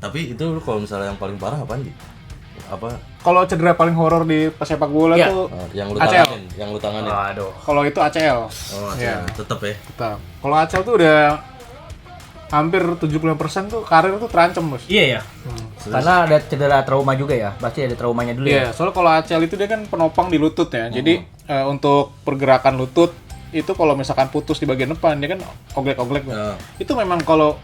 Tapi itu kalau misalnya yang paling parah apaan sih? Apa? Kalau cedera paling horor di sepak bola tuh yang lu ACL. tanganin, yang lu tanganin. Aduh. Kalau itu ACL. Oh, ACL. Tetep ya. Tetap. Kalau ACL tuh udah hampir 75% tuh karir tuh terancam, Bos. Iya ya. Karena ada cedera trauma juga ya. Pasti ada traumanya dulu Iya, ya. soalnya kalau ACL itu dia kan penopang di lutut ya. Jadi untuk pergerakan lutut itu kalau misalkan putus di bagian depan dia kan oglek-oglek. Itu memang kalau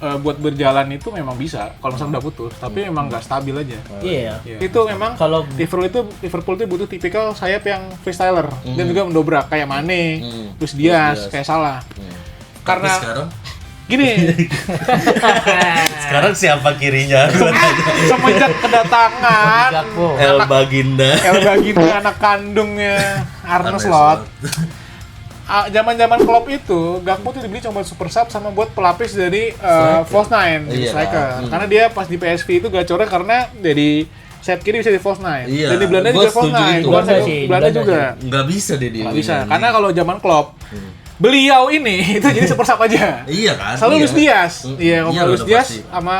buat berjalan itu memang bisa kalau misalnya udah putus, tapi memang nggak stabil aja. Iya. Itu memang Kalau Liverpool itu butuh tipikal sayap yang freestyler dan juga mendobrak kayak Mane, terus Diaz, kayak Salah. Karena tapi sekarang gini, sekarang siapa kirinya? semenjak kedatangan Gakpo. El Baginda. El Baginda anak kandungnya Arne Slot. Zaman-zaman Klopp itu, Gakpo tuh dibeli cuma buat super sub sama buat pelapis dari false nine, jadi Iya, striker. Karena dia pas di PSV itu gacornya karena dari sayap kiri bisa di false nine. Iya, Dan di Belanda gua juga false setuju nine, itu. bukan Belanda sih, Belanda Belanda juga. Nggak bisa deh dia. Nggak bisa, karena kalau zaman Klopp, beliau ini itu jadi super sub aja. Iya kan? Selalu Luis Diaz. Iya, Iya, kalau Luis udah Diaz pasti. sama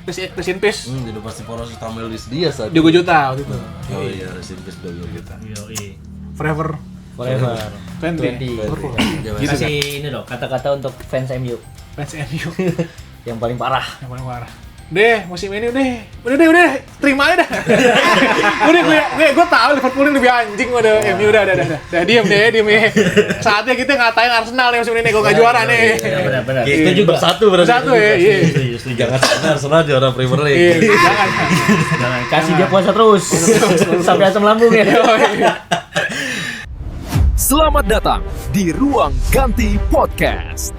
Rest in Peace, Jadi pasti poros utama Luis Diaz aja. 2 juta waktu itu. Oh iya, Rest in Peace 2 juta. Forever Forever. 20. 20. Gitu kan. Kasih ini dong kata-kata untuk fans MU Fans MU yang paling parah. yang paling parah. Musim ini udah, terima aja dah. gue tahu Liverpool ini lebih anjing udah MU udah diam ya. Saatnya kita ngatain Arsenal nih musim ini gue nggak juara nih. Iya, benar. Kita juga bersatu berarti. Bersatu ya, iya. Setuju. Jangan sadar Arsenal juara Premier League. Iya, jangan. Jangan kasih dia puasa terus sampai asam lambung ya. Selamat datang di Ruang Ganti Podcast.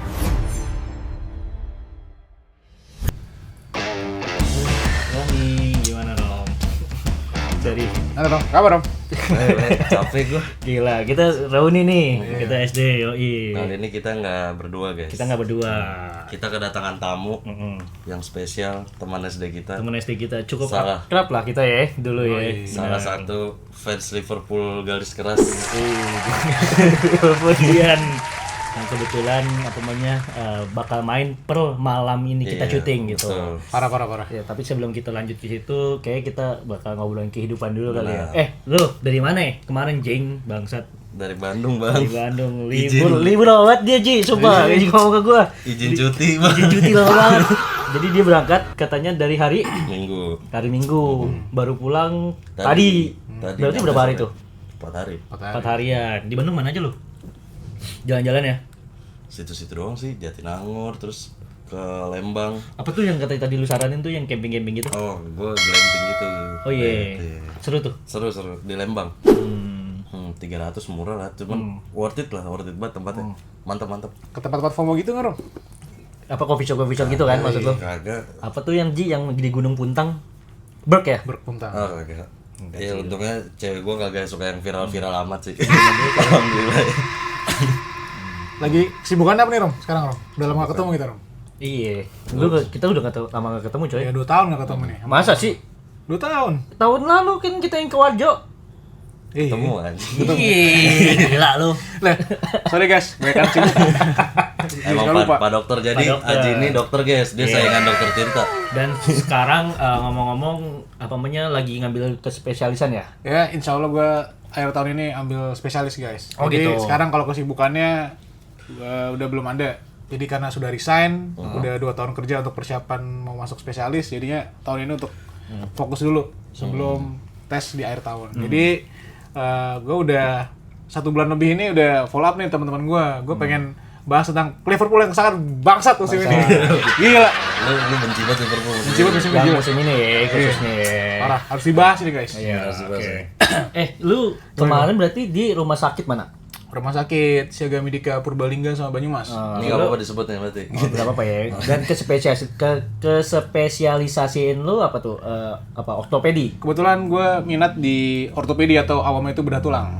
Romi, gimana Rom? Dari Ada dong, kabar dong. Capek gua. gila, kita reuni nih, kita SD, yoi. Kali ini kita nggak berdua guys. Kita nggak berdua. Kita kedatangan tamu yang spesial, teman SD kita. Temen SD kita cukup Salah. akrab lah kita ya dulu ya. Salah satu fans Liverpool garis keras. Kemudian yang kebetulan bakal main per malam ini kita Iya, syuting gitu. betul. Parah. Ya, tapi sebelum kita lanjut ke situ, kayak kita bakal ngobrolin kehidupan dulu kali ya. Lu dari mana ya? Kemarin Jeng bangsat Dari Bandung bang. di Bandung Izin. libur banget dia Ji, sumpah dia ngomong ke gua. Izin cuti bang. Izin cuti lama banget. Jadi dia berangkat katanya dari hari Minggu. Minggu, baru pulang tadi. Berarti berapa hari tuh? 4 hari. 4 harian. Di Bandung mana aja lu? Jalan-jalan ya? Situ-situ doang sih, Jatinangor, terus ke Lembang. Apa tuh yang kata tadi lu saranin tuh yang camping-camping gitu? Oh, gue glamping gitu. Oh iya. Seru tuh. Seru di Lembang. 300 murah lah, cuman worth it banget tempatnya. Mantap. Ke tempat-tempat FOMO gitu nggak, Rom? Apa coffee shop gitu kan maksud lu? Kagak. Apa tuh yang yang di Gunung Puntang? Berk ya? Berpuntang. Oh, kagak. Ya untungnya cewek gue kagak suka yang viral-viral amat sih. Alhamdulillah. Lagi kesibukan apa nih, Rom? Sekarang, Rom? Udah lama gak ketemu kita, Rom? Iya. Kita udah lama gak ketemu coy. Ya 2 tahun gak ketemu nih. Masa sih? 2 tahun. Tahun lalu kan kita yang ke Warjo. Ketemu kan. Gila lu. Lah, sorry guys, gue kan sibuk. Emang Pak Dokter jadi Pak Dokter. Aji ini dokter guys, dia saingan dokter Tirta. Dan sekarang ngomong-ngomong lagi ngambil kespesialisan ya? Ya, insya Allah gue akhir tahun ini ambil spesialis guys. Oh, Jadi gitu. sekarang kalau kesibukannya udah belum ada. Jadi karena sudah resign, udah 2 tahun kerja untuk persiapan mau masuk spesialis, jadinya tahun ini untuk fokus dulu sebelum tes di akhir tahun. Jadi gue udah 1 bulan lebih ini udah follow up nih teman-teman gue. Gue pengen bahas tentang Liverpool yang sangat bangsat musim ini. Gila. Lu benci banget Liverpool. Benci banget musim ini, Yang gila. musim ini ya, khususnya ya. Parah, harus dibahas ini guys. Iya, Harus dibahas, oke. ya. Lu kemarin berarti di rumah sakit mana? Rumah sakit Siaga Medika Purbalingga sama Banyumas. Ini enggak apa-apa disebutnya berarti. Berapa apa ya? Dan kespesialisasiin lu apa tuh? Ortopedi. Kebetulan gue minat di ortopedi atau awamnya itu bedah tulang.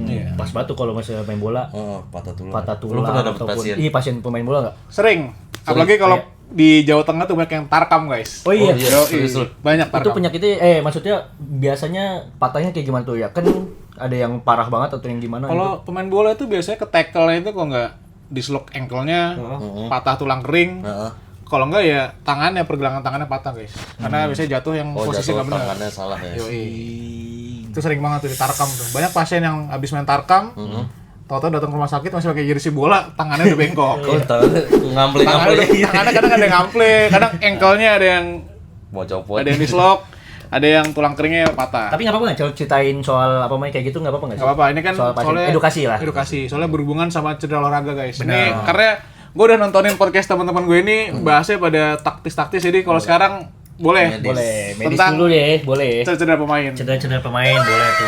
Iya. Pas batu kalau masih main bola, Oh, patah tulang. patah Lu tulang pernah dapet ataupun pasien? iya pasien pemain bola nggak? Sering. Apalagi kalau di Jawa Tengah tuh banyak yang tarkam guys. Oh iya. Oh, iya. Yoi. serius lu? Banyak Itu tarkam. penyakitnya maksudnya biasanya patahnya kayak gimana tuh ya? Kan ada yang parah banget atau yang gimana Kalau pemain bola itu biasanya ke tackle-nya itu kalau nggak dislok ankle-nya, patah tulang kering. Heeh. Kalau enggak ya tangannya, pergelangan tangannya patah guys. Karena biasanya jatuh yang Oh, posisi jatuh nggak benar. tangannya salah ya. Yoi. Itu sering banget tuh di tarkam tuh. Banyak pasien yang habis main tarkam, tahu-tahu datang ke rumah sakit masih pakai jersey bola, tangannya udah bengkok. Oh, tangannya ngample-ngample. Tangannya kadang ada yang ngample, kadang ankle-nya ada yang Mau copot. ada yang dislok, ada yang tulang keringnya patah. Tapi nggak apa-apa nggak ceritain soal apa main kayak gitu, nggak apa-apa nggak sih? Gak apa-apa, ini kan Soal pasien. soalnya Edukasi lah. Edukasi, soalnya berhubungan sama cedera olahraga guys. Ini karena gue udah nontonin podcast teman-teman gue ini bahasnya pada taktis-taktis, jadi kalau sekarang boleh. Medis. Boleh, medis Tentang dulu deh, boleh. Cedera pemain. Cedera-cedera pemain boleh tuh.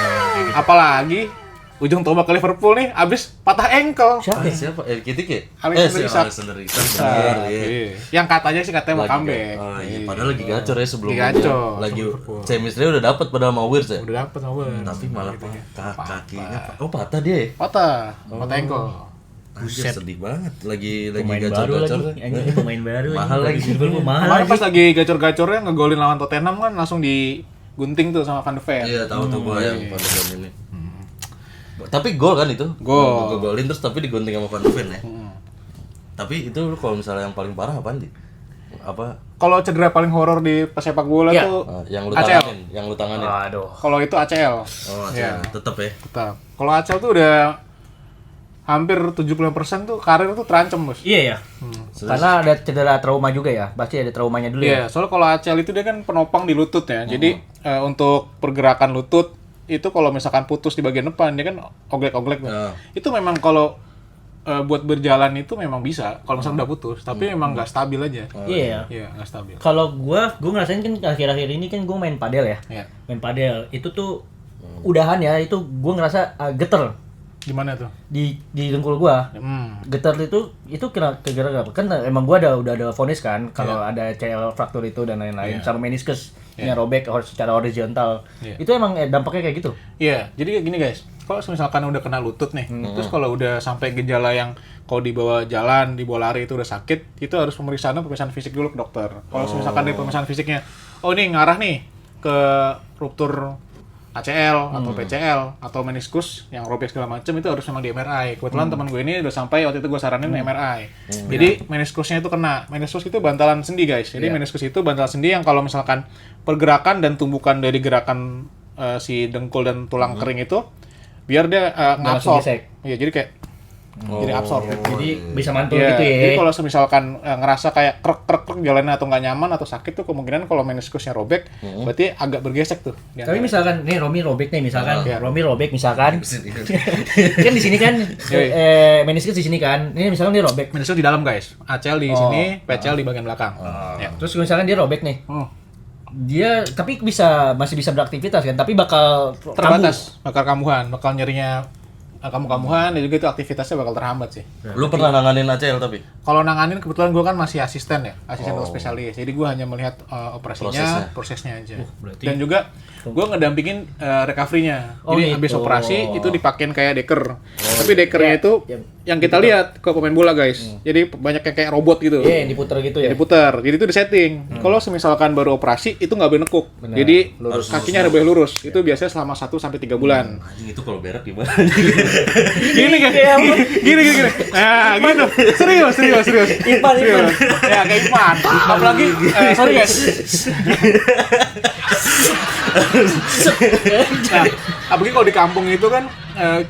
Apalagi ujung tombak ke Liverpool nih abis patah ankle. Siapa? Siapa? Kitik ya? Alexander Isak. Alexander Isak. Bener, iya. Iya. Yang katanya sih katanya mau Lagi comeback. Oh iya, padahal lagi gacor ya sebelum Lagi gacor lagi sama Liverpool. chemistry udah dapat padahal sama Wirtz ya. Udah dapet sama gue. Tapi malah kakinya. Oh, patah dia ya? Patah ankle. Anjir, sedih banget. Lagi Pemain baru gacor-gacor. lagi. Ini pemain baru. Mahal lagi. Liverpool mahal Kemarin lagi. pas lagi gacor-gacornya ngegolin lawan Tottenham kan langsung digunting tuh sama Van de Ven. Iya, tahu tuh gua yang pada game ini. Tapi gol kan itu? Gol. Golin terus tapi digunting sama Van de Ven ya. Tapi itu lu kalau misalnya yang paling parah apaan di? Apa Kalau cedera paling horor di sepak bola Iya. tuh yang lu ACL. tanganin, yang lu tanganin. Aduh. Kalau itu ACL. Oh, Iya. tetep ya. Tetap. Kalau ACL tuh udah hampir 75% tuh karir tuh terancam, Bos. Iya ya. Karena ada cedera trauma juga ya. Pasti ada traumanya dulu Iya, ya. soalnya kalau ACL itu dia kan penopang di lutut ya. Jadi untuk pergerakan lutut itu kalau misalkan putus di bagian depan dia kan oglek-oglek tuh. Ya. Itu memang kalau buat berjalan itu memang bisa kalau misalnya udah putus, tapi memang nggak stabil aja. Iya. Iya, nggak stabil. Kalau gua ngerasain kan akhir-akhir ini kan gua main padel ya. Iya. Main padel itu tuh udahan ya, itu gua ngerasa geter Gimana tuh? di dengkul gua. Getar itu kira apa? Kan emang gua udah ada vonis kan kalau ada CL fraktur itu dan lain-lain sama meniskusnya robek secara horizontal. Itu emang dampaknya kayak gitu. Iya, jadi kayak gini guys. Kalau misalkan udah kena lutut nih, terus kalau udah sampai gejala yang kalau dibawa jalan, dibawa lari itu udah sakit, itu harus pemeriksaan fisik dulu ke dokter. Kalau misalkan dari pemeriksaan fisiknya, oh ini ngarah nih ke ruptur ACL atau PCL atau meniskus yang robek segala macam, itu harus memang di MRI. Kebetulan teman gue ini udah sampai waktu itu gue saranin MRI. Jadi meniskusnya itu kena. Meniskus itu bantalan sendi guys. Jadi meniskus itu bantalan sendi yang kalau misalkan pergerakan dan tumbukan dari gerakan si dengkul dan tulang kering itu biar dia ngabsorb. Iya, jadi kayak jadi absorb. Jadi bisa mantul Iya, gitu ya. Jadi kalau misalkan ngerasa kayak krek jalannya atau nggak nyaman atau sakit tuh kemungkinan kalau meniskusnya robek, berarti agak bergesek tuh. Tapi misalkan nih Romi robek nih misalkan, Iya. Romi robek misalkan. Kan di sini kan meniskus di sini kan. Ini misalkan dia robek. meniskus di dalam guys, ACL di sini, PCL di bagian belakang. Ya. Terus misalkan dia robek nih. Dia tapi masih bisa beraktivitas kan, tapi bakal Terbatas, bakal kambuhan, bakal nyerinya kamu-kamuhan, dan juga itu aktivitasnya bakal terhambat sih. Lu pernah nanganin ACL tapi? Kalau nanganin kebetulan gue kan masih asisten ya, asisten spesialis. Jadi gue hanya melihat operasinya, prosesnya aja. berarti- Dan juga gue ngedampingin recovery-nya. Oh, Jadi gitu. habis operasi itu dipakein kayak deker. Tapi dekernya itu yang kita lihat ke pemain bola guys. Jadi banyak yang kayak robot gitu. Iya, yang diputer gitu ya. Diputar. Jadi itu disetting. Kalau misalkan baru operasi itu nggak boleh nekuk. Jadi kakinya harus boleh lurus. Itu biasanya selama 1 sampai 3 bulan. Anjing itu kalau berak gimana? Gini kan? Gini. Nah, gitu. Serius. Ipan. Ya, kayak Ipan. Apalagi sorry guys. Nah, apalagi kalau di kampung itu kan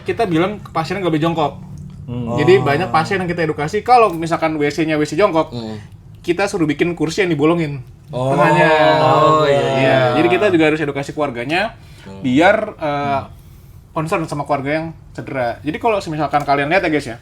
kita bilang pasiennya nggak boleh jongkok. Jadi banyak pasien yang kita edukasi kalau misalkan WC-nya WC jongkok, kita suruh bikin kursi yang dibolongin tengahnya. Iya. Jadi kita juga harus edukasi keluarganya biar concern sama keluarga yang cedera. Jadi kalau misalkan kalian lihat ya guys ya,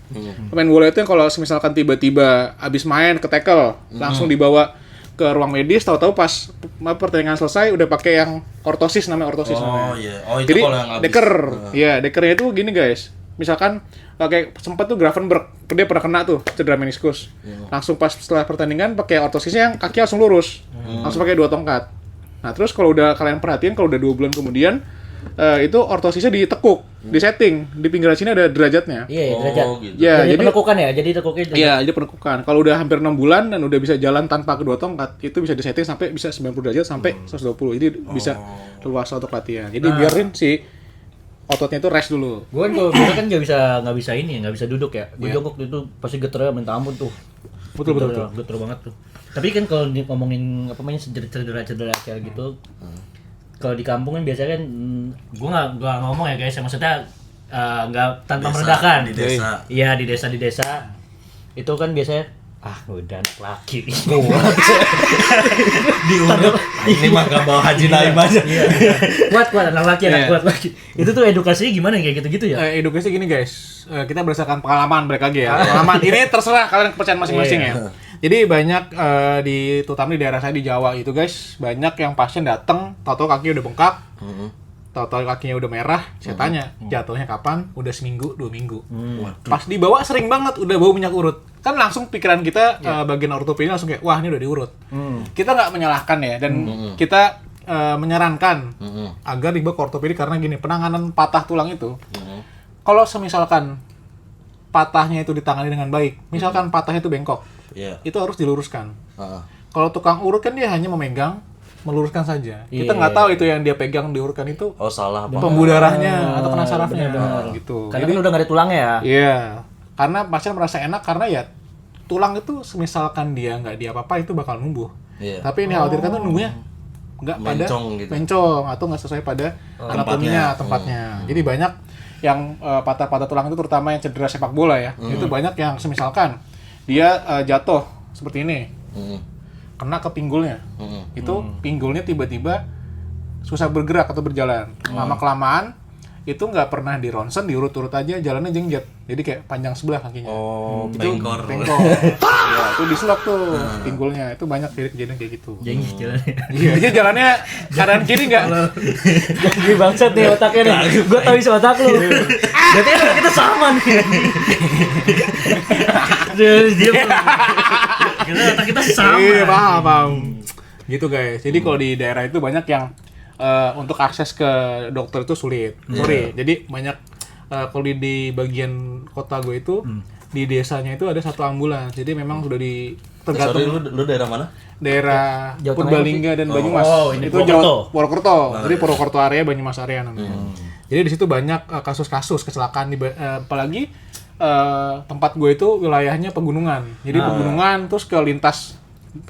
pemain bola itu yang kalau misalkan tiba-tiba abis main ke tackle, langsung dibawa ke ruang medis, tahu-tahu pas pertandingan selesai udah pakai yang ortosis namanya. Oh iya. Oh itu Jadi kalau yang habis. deker, ya dekernya itu gini guys. Misalkan pakai sempat tuh Gravenberch, dia pernah kena tuh cedera meniskus. Langsung pas setelah pertandingan pakai ortosisnya yang kaki langsung lurus, langsung pakai 2 tongkat. Nah terus kalau udah kalian perhatiin kalau udah 2 bulan kemudian itu ortosisnya ditekuk, disetting di pinggiran sini ada derajatnya. Iya, derajat. gitu. Ya, Jadi jadi penekukan ya, jadi tekuknya. iya, jadi penekukan. Kalau udah hampir 6 bulan dan udah bisa jalan tanpa kedua tongkat, itu bisa disetting sampai bisa 90 derajat sampai 120. Jadi bisa luas untuk latihan. Jadi biarin si ototnya itu rest dulu. Gue kan kalau bola kan nggak bisa ini, nggak bisa duduk ya. Gue jongkok itu pasti geternya minta ampun tuh. Betul banget tuh. Tapi kan kalau ngomongin apa namanya cedera kayak gitu, kalau di kampung kan biasanya kan gua nggak ngomong ya guys, maksudnya nggak tanpa merendahkan. Di desa. Iya di desa itu kan biasanya udah anak laki. Diurut. Ini mah gak bawa Haji Naim aja. Kuat anak laki. Itu tuh edukasinya gimana kayak gitu-gitu ya? Edukasi gini guys, kita berdasarkan pengalaman mereka lagi ya. Pengalaman ini terserah kalian kepercayaan masing-masing ya. Jadi banyak terutama di daerah saya di Jawa itu guys, banyak yang pasien datang, tahu-tahu kakinya udah bengkak, tahu-tahu kakinya udah merah, saya tanya jatuhnya kapan? Udah seminggu, 2 minggu. Pas dibawa sering banget udah bau minyak urut. Kan langsung pikiran kita bagian ortopedi langsung kayak wah ini udah diurut. Kita nggak menyalahkan ya dan kita menyarankan agar dibawa ke ortopedi karena gini, penanganan patah tulang itu kalau semisalkan patahnya itu ditangani dengan baik, misalkan patahnya itu bengkok, itu harus diluruskan. Kalau tukang urut kan dia hanya memegang, meluruskan saja. Kita nggak tahu itu yang dia pegang diurutkan itu salah apa? pembuluh darahnya atau kena sarafnya gitu. Karena kan udah nggak ada tulangnya ya. Iya. Karena pasien merasa enak karena ya tulang itu misalkan dia nggak diapa-apa itu bakal numbuh. Tapi ini khawatirkan tuh numbuhnya nggak pada mencong atau nggak sesuai pada anatominya tempatnya. Jadi banyak yang patah-patah tulang itu terutama yang cedera sepak bola ya. Itu banyak yang misalkan dia jatuh seperti ini. Kena ke pinggulnya. Itu pinggulnya tiba-tiba susah bergerak atau berjalan. Lama-kelamaan itu nggak pernah di ronsen, diurut-urut aja jalannya jengjet. Jadi kayak panjang sebelah kakinya. Itu Bengkor. Ya, itu dislok tuh pinggulnya. Itu banyak kejadian kayak gitu. Jengis jalannya. Iya, aja jalannya kanan kiri nggak. Jadi bangsat nih otaknya nih. Gua tahu isi otak lu. Berarti kita sama nih. Dia otak kita sama. Iya, paham. Gitu guys. Jadi kalau di daerah itu banyak yang untuk akses ke dokter itu sulit. Jadi banyak kalau di bagian kota gue itu di desanya itu ada 1 ambulans. Jadi memang sudah tergantung. Sorry, lu daerah mana? Daerah Jawa Purbalingga dan Banyumas. Ini Itu Purwokerto. Jadi Purwokerto area, Banyumas area namanya. Jadi di situ banyak kasus-kasus kecelakaan apalagi tempat gue itu wilayahnya pegunungan. Jadi pegunungan terus ke lintas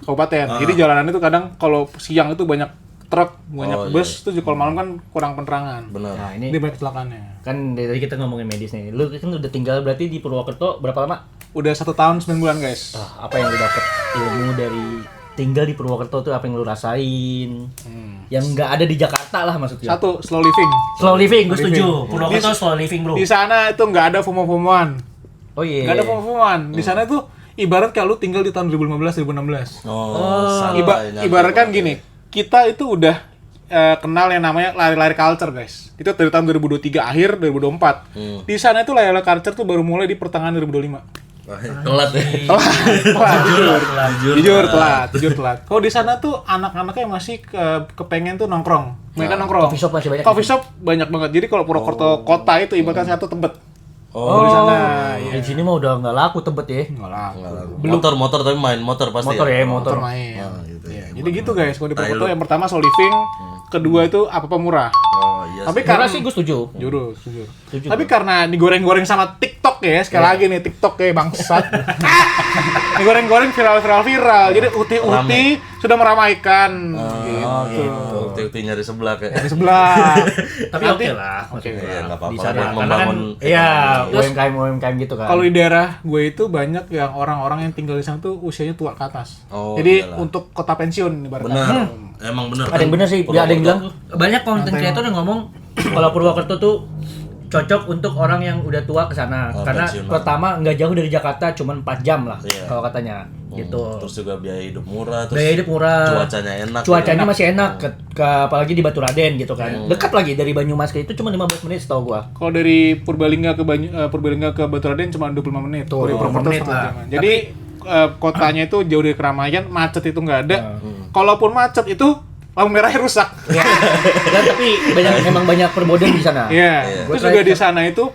kabupaten. Jadi jalanan itu kadang kalau siang itu banyak truk, banyak bus, terus kalau malam kan kurang penerangan. Benar. Nah, ini banyak kecelakaannya. kan dari tadi kita ngomongin medis nih. Lu kan udah tinggal berarti di Purwokerto berapa lama? Udah 1 tahun 9 bulan guys. Apa yang lu dapet ilmu dari tinggal di Purwokerto tuh, apa yang lu rasain? Yang nggak ada di Jakarta lah maksudnya. 1, slow living. Slow living, gue setuju. Purwokerto slow living, bro. Di sana itu nggak ada FOMO-FOMOan. Oh iya. Nggak ada FOMO-FOMOan. Di sana tuh ibarat kayak lu tinggal di tahun 2015-2016. Ibaratkan gini, kita itu udah kenal yang namanya lari-lari culture guys. Itu dari tahun 2023 akhir 2024. Di sana itu lari-lari culture tuh baru mulai di pertengahan 2025. Telat ya. Jujur telat. Kalau di sana tuh anak-anaknya masih kepengen tuh nongkrong. Mereka nongkrong. Coffee shop masih banyak. Coffee shop banyak banget. Jadi kalau Purwokerto kota itu ibaratkan satu Tebet. Di sana. Di sini mah udah nggak laku Tebet ya. Enggak lah. Motor tapi main motor pasti. Motor Main. Gitu. Iya. Jadi gitu guys, kalau di Purwokerto yang pertama slow living, kedua itu apa murah. Tapi karena sih gue setuju. Jujur. Tapi karena digoreng-goreng sama TikTok ya, sekali lagi nih TikTok ya bangsat. Digoreng-goreng viral. Jadi uti sudah meramaikan. Gitu. Uti nyari sebelah kayak. Di sebelah. Tapi oke lah. Iya, enggak apa-apa. Di sana Buat karena kan membangun UMKM gitu kan. Kalau di daerah gue itu banyak yang orang-orang yang tinggal di sana tuh usianya tua ke atas. Jadi untuk kota pensiun ibaratnya. benar. Emang benar. Ada yang benar sih, ada yang bilang banyak konten kreator yang ngomong kalau Purwokerto tuh cocok untuk orang yang udah tua ke sana karena pensiunan. Pertama nggak jauh dari Jakarta, cuma 4 jam lah kalau katanya gitu. Terus juga biaya hidup murah, cuacanya enak. Cuacanya masih enak apalagi di Baturaden gitu kan. Dekat lagi dari Banyumas ke itu cuma 15 menit setahu gua. Kalau dari Purbalingga ke Baturaden cuma 25 menit. Dari Purwokerto setengah jam. Jadi kotanya itu jauh dari keramaian, macet itu nggak ada. Kalaupun macet itu lampu merahnya rusak. Dan tapi memang banyak perboden di sana. Iya. Terus juga di sana itu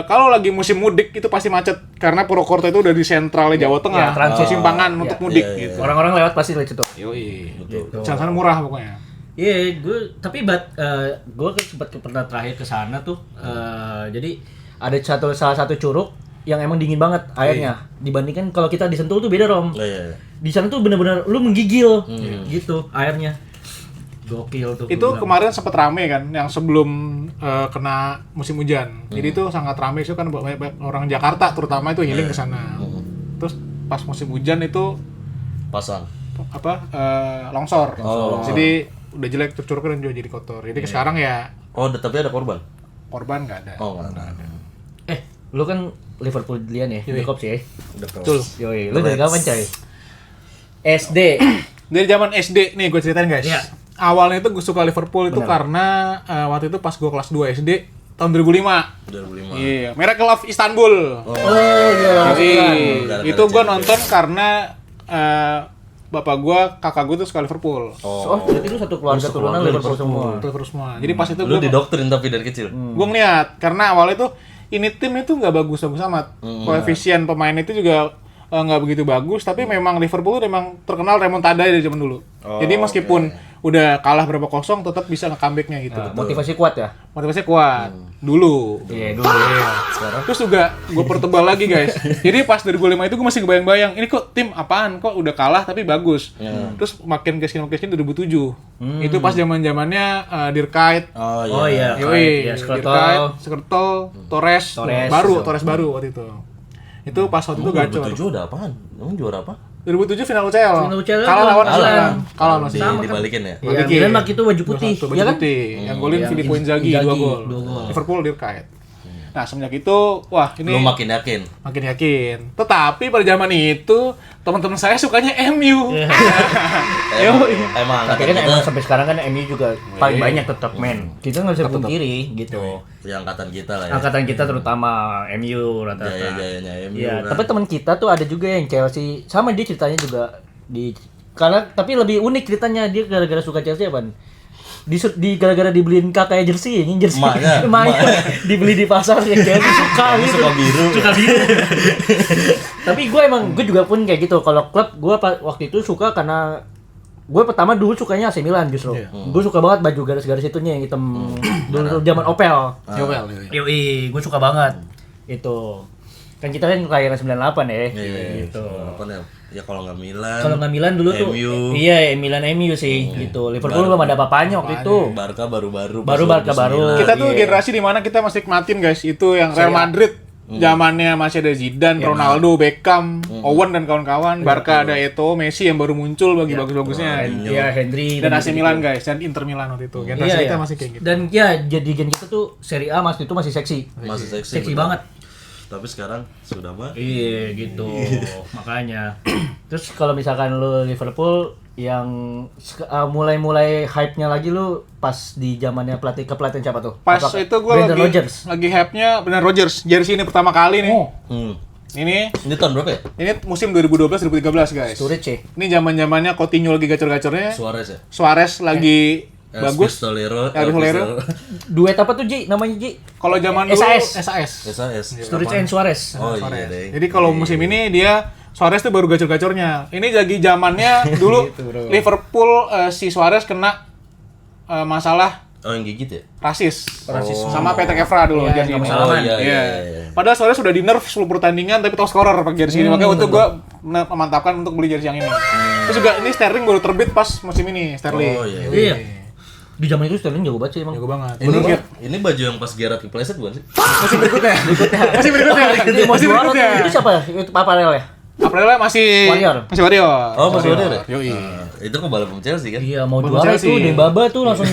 kalau lagi musim mudik itu pasti macet karena Purwokerto itu udah di sentralnya Jawa Tengah, simpangan untuk mudik gitu. Orang-orang lewat pasti lewat situ. Yoi. Sana murah pokoknya. Iya, gue kan sempat pernah terakhir ke sana tuh. Jadi ada salah satu curug yang emang dingin banget airnya. Dibandingkan kalau kita di Sentul tuh beda, Rom. Iya. Di sana tuh bener-bener lu menggigil gitu airnya. Gokil tuh. Itu kemarin sempat rame kan, yang sebelum kena musim hujan. Jadi itu sangat rame, itu kan banyak orang Jakarta terutama itu healing ke sana. Terus pas musim hujan itu Pasang. longsor. Oh. Jadi udah jelek, tercuruk dan juga jadi kotor. Jadi sekarang ya Oh, tapi ada korban? korban nggak ada. Oh, nggak ada. Lu kan Liverpoolian ya, Jacob sih. Udah Betul. Yoi, lu dari kapan, coy? SD. Dari zaman SD nih gue ceritain guys. Iya. Awalnya itu gue suka Liverpool itu karena waktu itu pas gue kelas 2 SD tahun 2005. 2005. Iya, Miracle of Istanbul. Oh iya. Jadi Gara-gara itu gue Champions. nonton karena bapak gue, kakak gue tuh suka Liverpool. Oh, berarti lu satu keluarga turunan Liverpool semua. Liverpool semua. Jadi pas itu Lu gue didoktrin tapi dari kecil. ngeliat karena awalnya tuh ini tim itu nggak bagus-bagus amat. Koefisien pemain itu juga nggak begitu bagus, tapi memang Liverpool tuh memang terkenal remontada dari zaman dulu. Jadi meskipun udah kalah berapa kosong tetap bisa nge-comeback-nya gitu. Nah, motivasi kuat ya? Motivasinya kuat dulu. Iya, dulu. Terus juga gue pertebal lagi guys. Jadi pas 2005 itu gue masih kebayang-bayang, ini kok tim apaan? Kok udah kalah tapi bagus. Terus makin kesini 2007. Itu pas zaman-zamannya Dirkait. Oh iya. Yoi, Ya, Dirkait, Skrtel, Torres baru waktu itu. Itu pas waktu itu gacor. 2007 udah apaan? Emang juara apa? 2007 final UCL. Final UCL Kalah lawan kalah. Milan. Kalah masih. Dibalikin ya? Iya, Milan waktu itu baju putih, Baju ya kan? putih. Yang golin Yang Filippo Inzaghi Inzaghi, 2 gol. 2 gol. Liverpool Dirkait. Nah, semenjak itu wah ini Lu makin yakin. makin yakin. Tetapi pada zaman itu teman-teman saya sukanya MU. Emang Tapi kan emang sampai sekarang kan MU juga paling banyak tetap men. Kita nggak bisa pungkiri gitu. yang angkatan kita lah ya. Angkatan kita terutama MU rata-rata. Jaya-jayanya MU Iya, kan. tapi teman kita tuh ada juga yang Chelsea. Sama dia ceritanya juga karena tapi lebih unik ceritanya, dia gara-gara suka Chelsea apa? Di gara-gara dibeliin kakaknya jersey, ini jersey. Emaknya. Dibeli di pasar yang Chelsea suka gitu. Suka biru. Suka biru. Tapi gue juga pun kayak gitu. Kalau klub gue waktu itu suka karena gue pertama dulu sukanya AC Milan justru. Gue suka banget baju garis-garis itunya yang hitam. Dulu zaman Opel. Yoi, gue suka banget. Itu. Kan kita kan kelahiran 98 ya. Gitu. Apa nih? Ya kalau nggak Milan. Kalau nggak Milan dulu tuh. MU. Iya, Milan MU sih gitu. Liverpool belum ada apa-apanya waktu itu. Barca baru-baru. Baru Barca baru. Kita tuh Iya. generasi di mana kita masih nikmatin guys, itu yang Real Madrid. Zamannya masih ada Zidane, Ronaldo, Beckham, Owen dan kawan-kawan. Barca ada Eto'o, Messi yang baru muncul bagi bagus-bagusnya. Iya, Henry Dan AC Milan guys, dan Inter Milan waktu itu. Generasi kita masih kayak gitu. Dan ya jadi gen kita tuh Serie A waktu itu masih seksi. Masih seksi. Seksi betul. banget. Tapi sekarang sudah mah. Iya gitu. Makanya. Terus kalau misalkan lu Liverpool yang mulai hype-nya lagi lu pas di zamannya kepelatihan siapa tuh? Pas Apakah itu gue Brendan Rodgers. lagi hype-nya Brendan Rodgers. Jersey ini pertama kali nih. Ini Ini tahun berapa ya? ini musim 2012-2013 guys. Sturridge ya? Ini zaman-zamannya Coutinho lagi gacor-gacornya. Suarez ya? Suarez lagi bagus. Pistolero. Pistolero. Duet apa tuh Ji? Namanya Ji? Kalau zaman dulu SAS. SAS. Sturridge and Suarez. Oh iya Suarez. deh. Jadi kalau musim ini dia Suarez tuh baru gacor-gacornya. Ini lagi zamannya dulu Liverpool si Suarez kena masalah Oh yang gigit ya? rasis. Sama Peter Evra dulu Iya, jersey nggak ini. masalah. Iya. Padahal Suarez sudah di nerf 10 pertandingan tapi top scorer pakai jersey ini. Makanya waktu gua memantapkan untuk beli jersey yang ini. Terus juga ini Sterling baru terbit pas musim ini, Sterling. Oh iya. Iya. Di zaman itu Sterling jago banget sih emang. Jago banget. Ini baju yang pas Gerrard kepleset bukan sih? Masih berikutnya. Masih berikutnya. Itu Masih juara berikutnya. tuh. Itu siapa? Itu Paparel ya? Aprilnya masih Warrior. Masih Warrior. Oh masih ada ya? Yoi. Itu kebalap Chelsea kan? Iya, mau Baru juara Chelsea. tuh Dembaba tuh langsung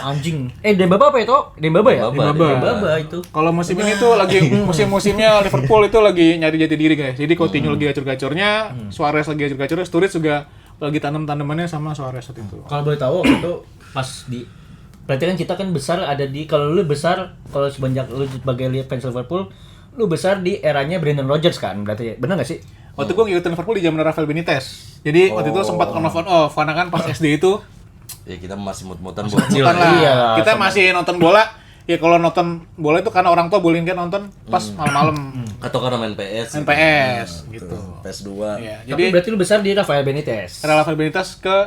anjing. Dembaba apa itu? Dembaba ya? Dembaba itu. Kalau musim ini tuh lagi musim-musimnya Liverpool itu lagi nyari jati diri guys. Jadi Coutinho lagi gacor-gacornya, Suarez lagi gacor-gacornya, Sturridge juga lagi tanam-tanamannya sama Suarez waktu itu. Kalau boleh tahu waktu itu pas di berarti kan kita kan besar ada di kalau lu besar kalau semenjak lu sebagai fans Liverpool lu besar di eranya Brendan Rodgers kan berarti benar nggak sih? Waktu gue ngikutin Liverpool di zaman Rafael Benitez. Jadi waktu itu sempat on off karena kan pas SD itu Ya kita masih mut-mutan bocil bukan lah. Iya, Kita masih nonton bola ya kalau nonton bola itu karena orang tua bolehin kan nonton pas malam-malam. Atau karena main PS. Main PS gitu. PS2. Iya, Jadi berarti lu besar di Rafael Benitez. Rafael Benitez ke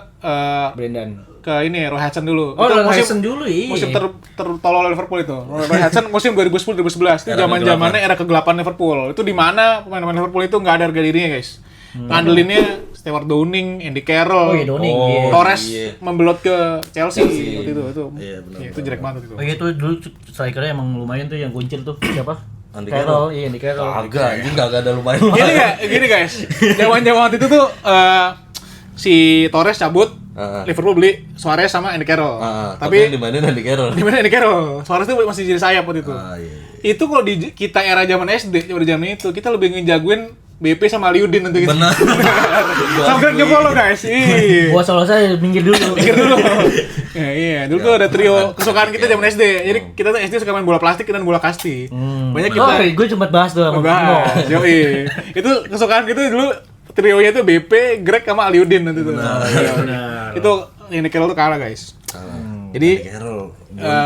Brendan. ke ini Roy Hodgson dulu. Oh, Itu Roy Hodgson dulu, iya. Musim tertolol Liverpool itu. Roy Hodgson musim 2010-2011 itu zaman-zamannya era kegelapan Liverpool. Itu di mana pemain-pemain Liverpool itu nggak ada harga dirinya, guys. Ngandelinnya Stewart Downing, Andy Carroll, Oh iya, Downing. Iya. Torres Iya. membelot ke Chelsea waktu itu. Iya, benar. Iya, itu jelek banget itu. Oh iya, itu dulu strikernya emang lumayan tuh yang kuncil tuh. Siapa? Andy Carroll. Iya, Andy Carroll. Agak anjing enggak ada lumayan. Gini guys, zaman-zaman waktu itu tuh si Torres cabut, Liverpool beli Suarez sama Andy Carroll. Tapi dimainin Andy Carroll. di mana Andy Carroll? Suarez tuh masih jadi sayap waktu itu. Iya. Itu kalau di kita era zaman SD, zaman itu kita lebih ngejagoin BP sama Aliudin nanti gitu. Benar. Sampai jempol lo guys. Iya. Gua solo saya minggir dulu. Pikir dulu. Ya, iya, dulu tuh ada trio kesukaan kita zaman SD. Jadi kita tuh SD suka main bola plastik dan bola kasti. Banyak kita Gue cuma bahas tuh sama Bimo. bahas. Yoi. Itu kesukaan kita dulu trionya tuh BP, Greg sama Aliudin nanti tuh. Benar. Itu yang Carroll tuh kalah guys. Jadi Carroll.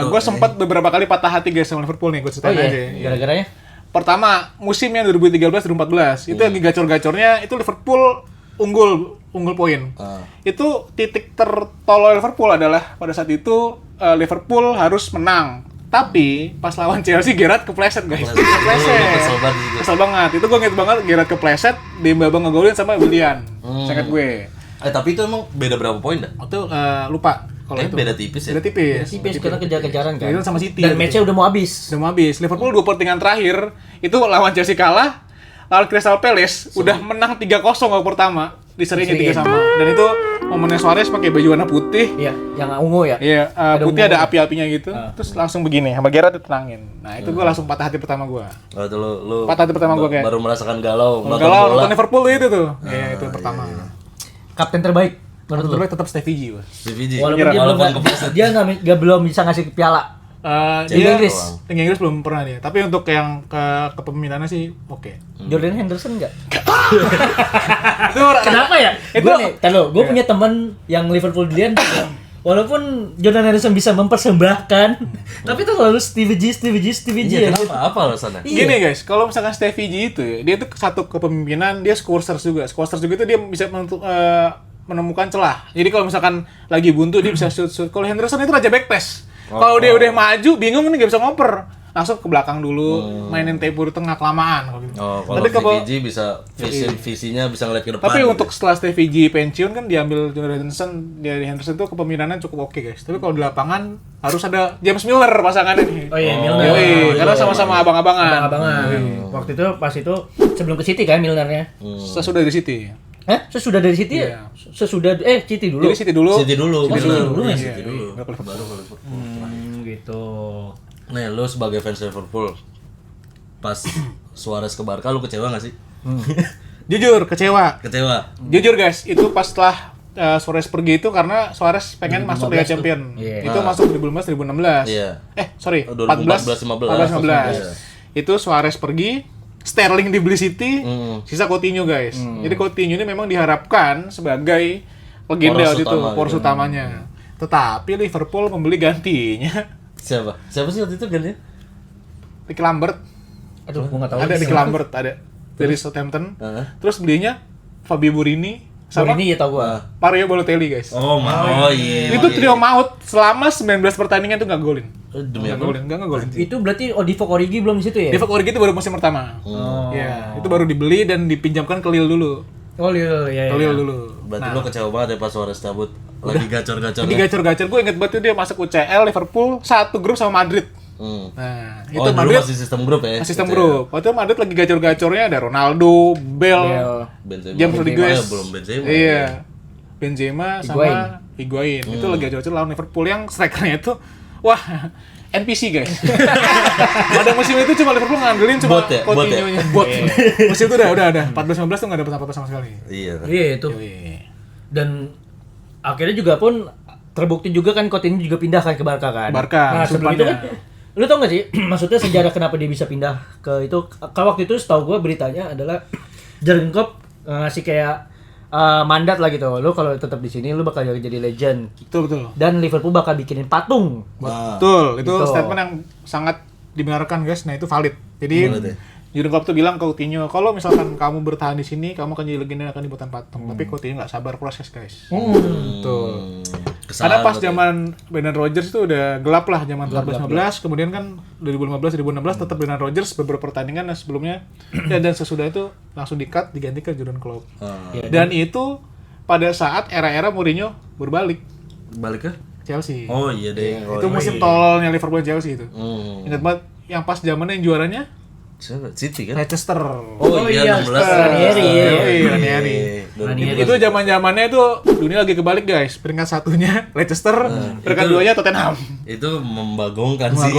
gue sempat beberapa kali patah hati guys sama Liverpool nih, gue Oh ceritain aja. iya, gara-garanya? Pertama, musimnya 2013-2014 itu lagi gacor-gacornya itu Liverpool unggul poin. Itu titik tertolol Liverpool adalah pada saat itu Liverpool harus menang. Tapi pas lawan Chelsea Gerrard kepleset guys. Kesel banget. Itu gue inget banget Gerrard kepleset, Demba ngegolin sama Willian. Sangat gue. Tapi itu emang beda berapa poin dah? Itu lupa kalau itu. Beda tipis ya? Beda tipis. Tipis karena kejar-kejaran kan. Itu sama City. Dan match-nya udah mau habis. Udah mau habis. Liverpool 2 pertandingan terakhir itu lawan Chelsea kalah, lawan Crystal Palace udah menang 3-0 babak pertama. Diserinya 3 sama. Dan itu momennya Suarez pakai baju warna putih. Iya, yang ungu ya. Iya, putih ungu. ada api-apinya gitu. Terus langsung begini, sama Gerrard ditenangin. Nah, itu gue langsung patah hati pertama gue. Oh, itu lu Patah hati pertama gue kayak. baru merasakan galau nonton Kalau bola. nonton Liverpool itu tuh. Iya, itu pertama. Kapten terbaik menurut lu? Terus tetap Stevie G, Bos. CVG. Walaupun dia belum bisa ngasih piala. Dia Inggris. Liga Inggris belum pernah dia. Tapi untuk yang kepemimpinannya sih oke. Jordan Henderson enggak? Itu Kenapa ya? Gue punya teman yang Liverpool dilian. Walaupun Jordan Henderson bisa mempersembahkan, tapi itu selalu Stevie G Iya, ya. kenapa? Apa alasannya? Iya. Gini guys, kalau misalkan Stevie G itu ya, dia tuh satu kepemimpinan, dia scorers juga. Scorers juga itu dia bisa menemukan celah. Jadi kalau misalkan lagi buntu dia bisa shoot. Kalau Henderson itu raja back pass. Kalau dia udah maju, bingung nih gak bisa ngoper. Langsung ke belakang dulu, mainin tempo di tengah kelamaan kalau gitu. Kalau CVG bisa visinya bisa ngeliat ke depan. Tapi gitu. untuk setelah Stevie G pensiun kan diambil Jordan Henderson, dari Henderson itu kepemimpinannya cukup oke guys. Tapi kalau di lapangan harus ada James Milner pasangannya nih. Oh iya, Milner. Yoi, karena sama-sama abang-abangan. Waktu itu pas itu sebelum ke City kan Milnernya. Sesudah di City. Sesudah dari City ya? Sesudah City dulu. Jadi City dulu. City dulu. City bener. dulu ya? City dulu. Baru ke Liverpool. Gitu. Nih, lu sebagai fans Liverpool pas Suarez ke Barca lu kecewa gak sih? Jujur kecewa. Kecewa. Jujur guys, itu pas setelah Suarez pergi itu karena Suarez pengen masuk Liga Champion. Iya. Itu masuk 2015-2016. Iya. sorry, 2014-15. Itu Suarez pergi, Sterling dibeli City, sisa Coutinho guys. Jadi Coutinho ini memang diharapkan sebagai legenda waktu itu, poros utamanya. Tetapi Liverpool membeli gantinya. Siapa sih waktu itu gantinya? Ricky Lambert. Aduh, gua enggak tahu. Ada Ricky Lambert, ada dari Southampton. Terus belinya Fabio Borini sama ini ya tau gua. Mario Balotelli guys. Iya. Itu trio maut selama 19 pertandingan tuh nggak golin. Demi apa? Nggak ngegolin. Itu berarti Divock Origi belum di situ ya? Divock Origi itu baru musim pertama. Ya, itu baru dibeli dan dipinjamkan ke Lille dulu. Oh iya. Ke Lille dulu. Berarti lu kecewa banget ya pas Suarez cabut. Lagi gacor-gacor. Jadi gacor-gacor, gue inget banget tuh dia masuk UCL Liverpool satu grup sama Madrid. Nah, itu dulu Madrid masih sistem grup ya? sistem grup. Waktu itu Madrid lagi gacor-gacornya ada Ronaldo, Bale, Benzema. James Rodriguez. Belum Benzema. Iya. Benzema sama Higuain. Itu lagi gacor lawan Liverpool yang strikernya itu wah NPC guys. Pada musim itu cuma Liverpool ngandelin cuma Bot ya? Coutinho-nya. Bot. Musim itu udah ada. 14-15 tuh enggak dapat apa-apa sama sekali. Iya. Iya itu. Dan akhirnya juga pun terbukti juga kan Coutinho juga pindah kan ke Barca kan. Nah, sebelum itu kan lu tau gak sih maksudnya sejarah kenapa dia bisa pindah ke itu? Kalau waktu itu setahu gue beritanya adalah Jurgen Klopp ngasih kayak mandat lah gitu. Lu kalau tetap di sini lu bakal jadi legend. Betul. Dan Liverpool bakal bikinin patung. Betul. Itu Gitu. statement yang sangat dibenarkan guys. Nah, itu valid. Jadi Valid ya? Jurgen Klopp tuh bilang ke Coutinho, kalau misalkan kamu bertahan di sini, kamu akan jadi legenda akan dibuatkan patung. Tapi Coutinho nggak sabar proses guys. Betul. Karena pas zaman Brendan Rodgers itu udah gelap lah zaman 14-15, kemudian kan 2015-2016 tetap Brendan Rodgers beberapa pertandingan sebelumnya dan sesudah itu langsung di-cut diganti ke Jurgen Klopp. Dan itu pada saat era-era Mourinho berbalik Balik ke? Chelsea. Oh iya deh. Itu musim tololnya Liverpool Chelsea itu. Ingat banget yang pas zamannya yang juaranya Siapa? City kan? Leicester. Oh iya, 16. Ranieri. Ranieri. Ranieri. Itu zaman-zamannya itu dunia lagi kebalik guys. Peringkat satunya Leicester, peringkat duanya Tottenham. Itu membagongkan sih.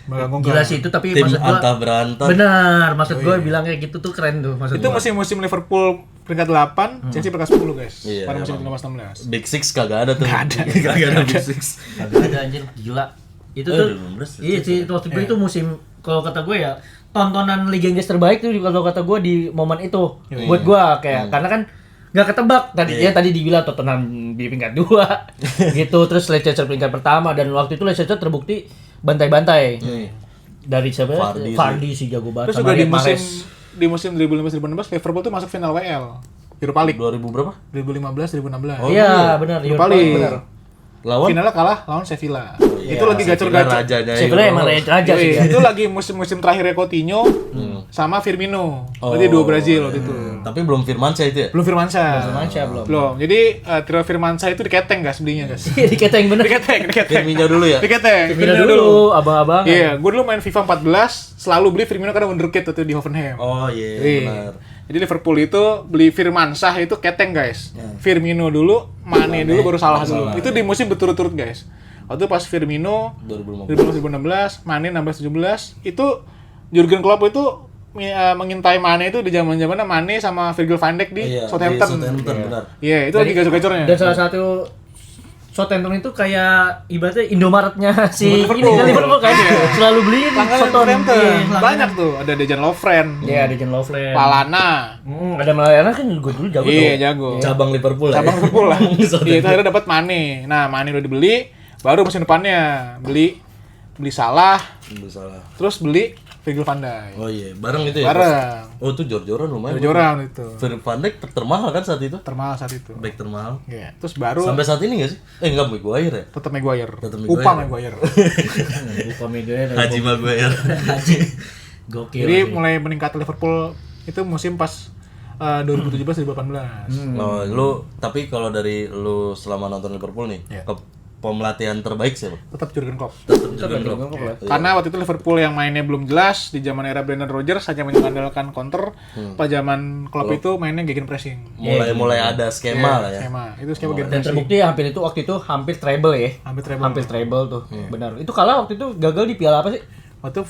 Mengganggu. Gila sih itu tapi Tim maksud gua antah berantak. benar, maksud gua bilang kayak gitu tuh keren tuh maksud Itu gua. musim-musim Liverpool peringkat 8, Chelsea peringkat 10 guys. Iya, Pada musim emang. 15-16. Big Six kagak ada tuh. Kagak ada Big Six. Kagak ada anjir, gila. Itu tuh 2016. iya sih waktu itu musim kalau kata gue ya tontonan Liga Inggris terbaik tuh kalau kata gue di momen itu buat gue kayak karena kan nggak ketebak tadi dibilang Tottenham di peringkat 2 gitu terus Leicester peringkat pertama dan waktu itu Leicester terbukti bantai-bantai dari siapa Vardy sih jago banget Terus juga di musim 2015-2016 Liverpool tuh masuk final WL Europa League 2000 berapa? 2015-2016. iya benar Europa League. Benar. Lawan? Finalnya kalah lawan Sevilla. Iya, Itu lagi gacor-gacor. rajanya sebenarnya emang raja sih ya. Itu lagi musim-musim terakhirnya Coutinho sama Firmino. Berarti dua Brazil waktu itu. Tapi belum Firmansyah itu ya? Belum Firmansyah. Belum. Jadi trio Firmansyah itu diketeng guys belinya guys. diketeng bener Diketeng. Firmino dulu ya? Diketeng. Firmino dulu abang-abang Iya, gue dulu main FIFA 14 selalu beli Firmino karena wonderkid waktu di Hoffenheim. Oh iya, benar. Jadi Liverpool itu beli Firmansyah itu keteng guys. Firmino dulu, Mane dulu baru salah dulu. Itu di musim berturut-turut guys. Waktu pas Firmino 2015-2016, Mane 16-17, itu Jurgen Klopp itu mengintai Mane itu di zaman-zamannya Mane sama Virgil van Dijk di Southampton. Benar. Iya, itu lagi gacor-gacornya. dan salah satu Southampton itu kayak ibaratnya Indomaretnya si Liverpool. Liverpool kan selalu beli Langganan Southampton. Banyak tuh, ada Dejan Lovren, Iya, ada Jan Lovren. Palana. Ada Malayana kan gue dulu jago Iya, tuh. jago. Cabang Liverpool lah. Cabang Liverpool lah. Iya, itu akhirnya dapat Mane. Nah, Mane udah dibeli, baru musim depannya beli Salah, Salah. terus beli Virgil van Dijk. Oh iya, bareng itu ya? Bareng. Oh itu jor-joran lumayan. Jor-joran itu. Virgil van Dijk termahal kan saat itu? Termahal saat itu. Back termahal. Iya. Terus baru Sampai saat ini nggak sih? Enggak, Maguire ya? tetap Maguire. Tetap Maguire. Upah Maguire. Lupa Maguire. Haji Maguire. Haji. Gokil. Jadi sih. mulai meningkat Liverpool itu musim pas 2017-2018. Oh, lu tapi kalau dari lu selama nonton Liverpool nih, Iya. ke pemlatihan terbaik siapa? Tetap Jurgen Klopp. Tetap Jurgen Klopp. Karena waktu itu Liverpool yang mainnya belum jelas di zaman era Brendan Rodgers hanya mengandalkan counter. Pas zaman Klopp itu mainnya gegenpressing. Mulai ada skema lah ya. Skema. Itu skema Dan gegenpressing. terbukti hampir itu waktu itu hampir treble ya. Hampir treble. Tuh. Benar. Itu kalah waktu itu gagal di piala apa sih? Waktu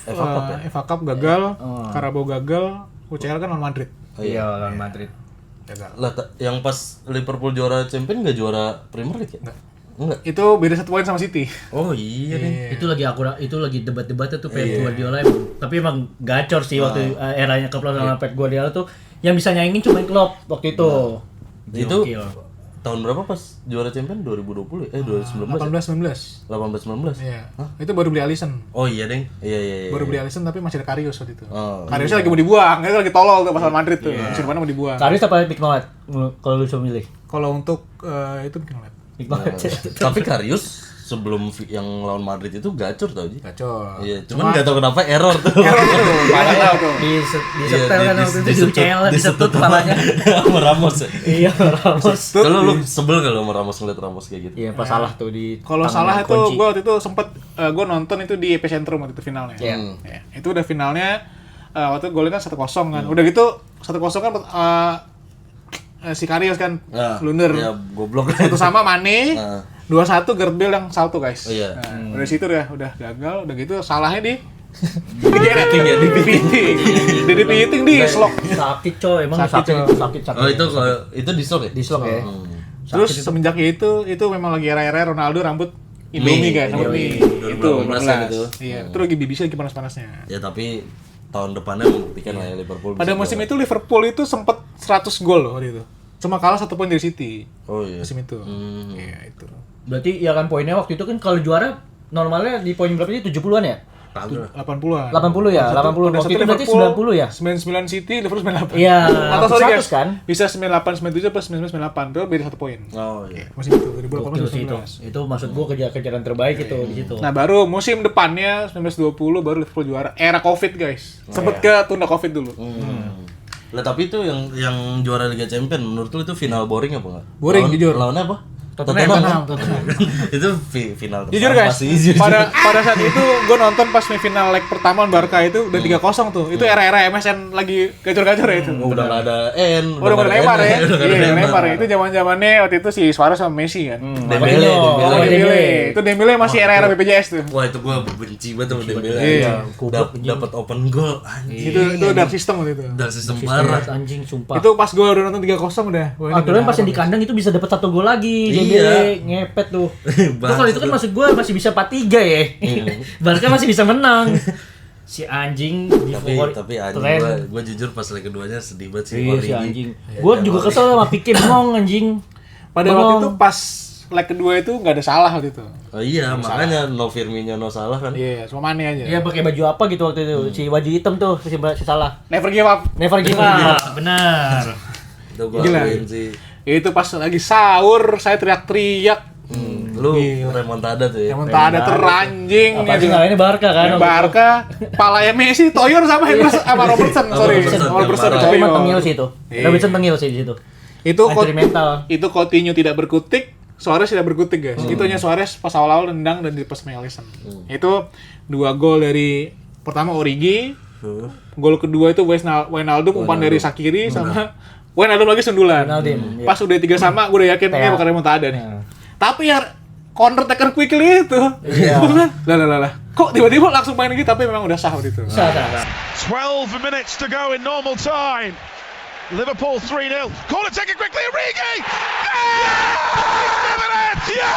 FA Cup gagal, Carabao gagal, UCL kan lawan Madrid. Iya, lawan Madrid. Gagal. Lah, yang pas Liverpool juara Champion nggak juara Premier League ya? Enggak. Itu beda 1 poin sama City. Oh iya nih. Itu lagi debat-debatnya tuh Pep Guardiola emang. Tapi emang gacor sih waktu eranya Klopp sama Pep Guardiola tuh yang bisa nyaingin cuma Klopp waktu itu. Itu Gokil. tahun berapa pas juara Champion? 2020 ya? 2019 ya? 18-19. 18-19? Iya. Itu baru beli Alisson. Oh iya deng. Iya. Baru beli Alisson tapi masih ada Karius waktu itu. Oh, Kariusnya lagi mau dibuang, itu lagi tolol tuh pasal Madrid tuh. Musim depannya mau dibuang. Karius apa Pick Nolet? Kalau lu bisa milih. Kalau untuk itu bikin ngeliat. Pick Nolet. Tapi Karius sebelum yang lawan Madrid itu gacor tau Ji. Gacor. Iya, cuman nggak tahu kenapa error tuh. Parah tuh. Di setel kan waktu itu di UCL disetut kepalanya. Sama Ramos ya. Iya, Ramos. Kalau lu sebel kalau sama Ramos ngeliat Ramos kayak gitu. Iya, pas salah tuh di Kalau tangan salah itu kunci. gue waktu itu sempet gue nonton itu di Epicentrum waktu itu finalnya. Iya. Ya, itu udah finalnya waktu itu golnya kan 1-0 kan. Udah gitu 1-0 kan si Karius kan blunder. Ya goblok. Satu sama Mane. Nah. 2-1 Gareth Bale yang salto guys. Oh, iya. Nah, dari situ udah gagal, udah gitu salahnya di Piting ya, di piting di slok. Sakit coy, emang Sakit, sakit. Oh itu di slok ya? Di slok ya. Terus semenjak itu memang lagi era-era Ronaldo rambut Indomie guys, rambut mie. Itu 2015 gitu. Iya, itu lagi BBC lagi panas-panasnya. Ya tapi tahun depannya membuktikan lah ya Liverpool. Pada bisa musim juara. itu Liverpool itu sempat 100 gol loh waktu itu. Cuma kalah 1 poin dari City Oh iya. musim itu. Iya itu. Berarti ya kan poinnya waktu itu kan kalau juara normalnya di poin berapa sih? 70-an ya? Kagak. 80-an. 80 ya, 80. Waktu itu berarti 90 ya? 99 City, Liverpool 98. Iya, Atau sorry 100 guys, kan? bisa 98, 97 plus 99, 98. Itu beda 1 poin. Oh iya. Musim itu, Gokil sih 2018-2019. itu maksud gua kejaran terbaik itu di situ. Nah baru musim depannya 1920 baru Liverpool juara. Era Covid guys. Sempet ke tunda Covid dulu. Lah tapi itu yang juara Liga Champions menurut lu itu final boring apa enggak? Boring, jujur. Lawannya apa? Tottenham. Itu final. Jujur pertama guys, sih, jujur. pada saat itu gue nonton pas semifinal leg pertama Barca itu udah 3-0 tuh. Itu era-era MSN lagi gacor-gacor ya itu. Udah nggak ada N. Udah mulai lempar ya. Udah nggak ada Iya, lempar ya. lempar. Itu zaman-zamannya waktu itu si Suarez sama Messi kan. Dembele. Dembele. Itu Dembele masih era-era BPJS tuh. Wah itu gua benci banget sama Dembele. Iya. Dapat open goal anjing. Itu dark system waktu itu. Udah sistem parah. Anjing sumpah. Itu pas gue udah nonton 3-0 udah. Wah, ini Aturan udah pas yang di apa, kandang itu bisa dapat 1 gol lagi. Iya. Dembele ngepet tuh. Tuh kalau itu kan maksud gua masih bisa 4-3 ya. Barca masih bisa menang. Si anjing di Tapi anjing gua jujur pas leg keduanya sedih banget sih. Iya si anjing. Gua juga kesel sama Pique bengong anjing. Pada waktu itu pas leg kedua itu nggak ada salah waktu itu. Oh iya, makanya no Firmino no salah kan. Iya, cuma Mane aja. Iya pakai baju apa gitu waktu itu. Si baju hitam tuh si salah. Never give up. Never give up. Benar. Itu gua Gila. akuin sih. Itu pas lagi sahur saya teriak-teriak. Lu remontada tuh ya. Yang tak ada teranjing. Apalagi ngalahinnya Barca kan. Barca, palanya Messi, Toyor sama Henderson sama Robertson, sorry. Sama Robertson. Yang Tapi Toyor. emang tengil sih itu. Iya. Robertson tengil sih di situ. Itu Hancur mental. itu Coutinho tidak berkutik, Suarez tidak berkutik guys. Itu hanya Suarez pas awal-awal nendang dan dilepas sama Alisson. Itu 2 gol dari pertama Origi, gol kedua itu Wijnaldum umpan dari Shaqiri sama Wijnaldum lagi sundulan. Wijnaldum, iya. Pas udah 3 sama, gue udah yakin ini bakal remontada nih. Tapi ya counter taken quickly itu. Iya. Lah. Kok tiba-tiba langsung main gitu tapi memang udah sah waktu itu. Sah. 12 minutes to go in normal time. Liverpool 3-0. Corner taken quickly, Origi! Yeah!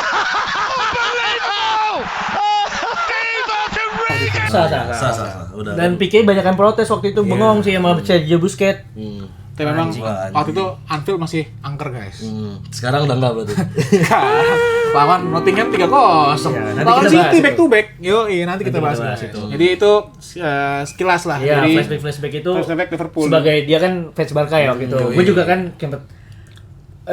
Unbelievable! Divock Origi! Sah. Udah. Dan Pique banyakan protes waktu itu bengong sih sama Sergio Busquets. Tapi memang Anjing. waktu itu Anfield masih angker guys. Sekarang udah enggak berarti. Lawan Nottingham 3-0. nanti Lawan kita bahas City itu. back to back. Iya nanti kita bahas bahas guys. itu. Jadi itu sekilas lah Iya, dari flashback itu flashback Liverpool. sebagai dia kan fans Barca ya gitu. Gue juga kan sempet.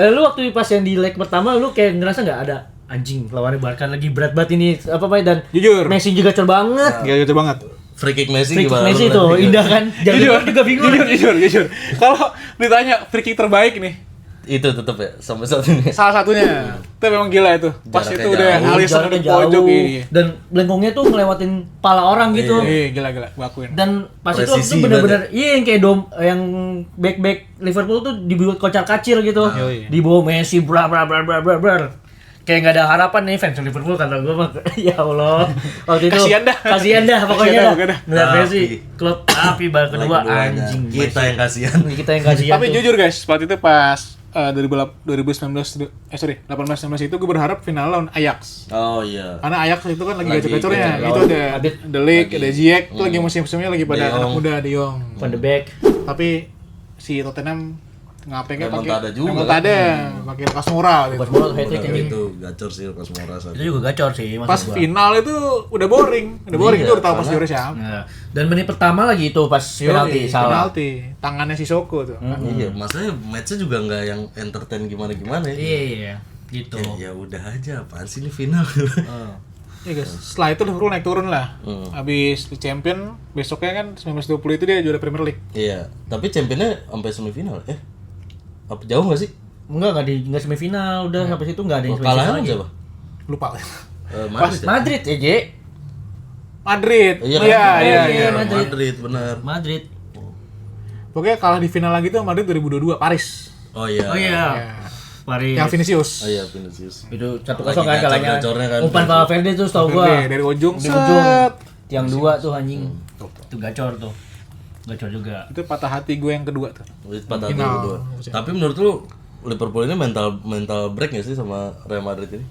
Lu waktu pas yang di leg pertama lu kayak ngerasa nggak ada anjing lawannya Barca lagi berat banget ini apa dan Jujur. Messi juga gacor banget. Gila gitu banget. Free kick Messi Free kick gimana? Messi tuh indah kan. Jangan juga bingung. Jujur. Kalau ditanya free kick terbaik nih, Itu tetep ya sampai saat ini. salah satunya. Itu memang gila itu. Pas Jaraknya itu udah jauh, Alisson Jaraknya di pojok iya. dan belengongnya tuh ngelewatin pala orang gitu. Iya, gila, gua akuin. Dan pas Presisi itu bener-bener iya yang kayak yang back Liverpool tuh dibuat kocar-kacir gitu. Iya. Di bawah Messi bla. Kayak nggak ada harapan nih fans Liverpool kata gue mah. Ya Allah. Waktu itu Kasihan dah pokoknya. pokoknya dah. Ngeliat Tapi- Messi klub api bal kedua Keduanya. anjing. Kita yang kasihan. Kita yang kasihan. Tapi tuh. jujur guys, waktu itu pas 2019 18-19 itu gue berharap final lawan Ajax. Oh iya. Karena Ajax itu kan lagi Lagi gacor-gacornya. gacor. Itu ada Madrid. The Ligt, ada Ziyech, itu lagi musim-musimnya lagi pada De Jong. anak muda De Jong. Van de Beek. Tapi si Tottenham ngapainnya Remontada pakai juga. remontada, pakai Lucas Moura gitu. Pas bola hat-trick Udah anjing. itu gacor sih Lucas Moura saat Itu juga gacor sih maksud Pas gua. final itu udah boring Iya, itu udah tahu pas karena- juara siapa. Nah, dan menit pertama lagi itu pas penalti salah. Penalti, tangannya si Soko tuh. Iya, maksudnya matchnya juga nggak yang entertain gimana-gimana ya. Iya, gitu. Ya udah aja, apaan sih ini final? Iya guys, setelah itu Liverpool naik turun lah. Habis di Champion, besoknya kan 1920 itu dia juara Premier League. Iya, tapi championnya sampai semifinal. Apa jauh nggak sih? Enggak enggak semifinal, udah sampai situ enggak ada yang Kalahnya semifinal lagi. siapa? Lupa. Madrid. Ya? Madrid ya, J. Madrid. Iya, Iya. Madrid. benar. Madrid. Pokoknya kalah di final lagi tuh Madrid 2022 Paris. Oh iya. Oh iya. Ya. Paris. Yang Vinicius. Oh iya, Vinicius. Itu 1-0 Lagi kan kalahnya. gacor-gacornya kan. Umpan Valverde tuh setahu gua. Valverde dari ujung Di ujung. set. Yang dua tuh anjing. Itu gacor tuh. Gacor juga. Itu patah hati gue yang kedua tuh. Patah hati Final. kedua. Tapi menurut lu Liverpool ini mental break nggak sih sama Real Madrid ini?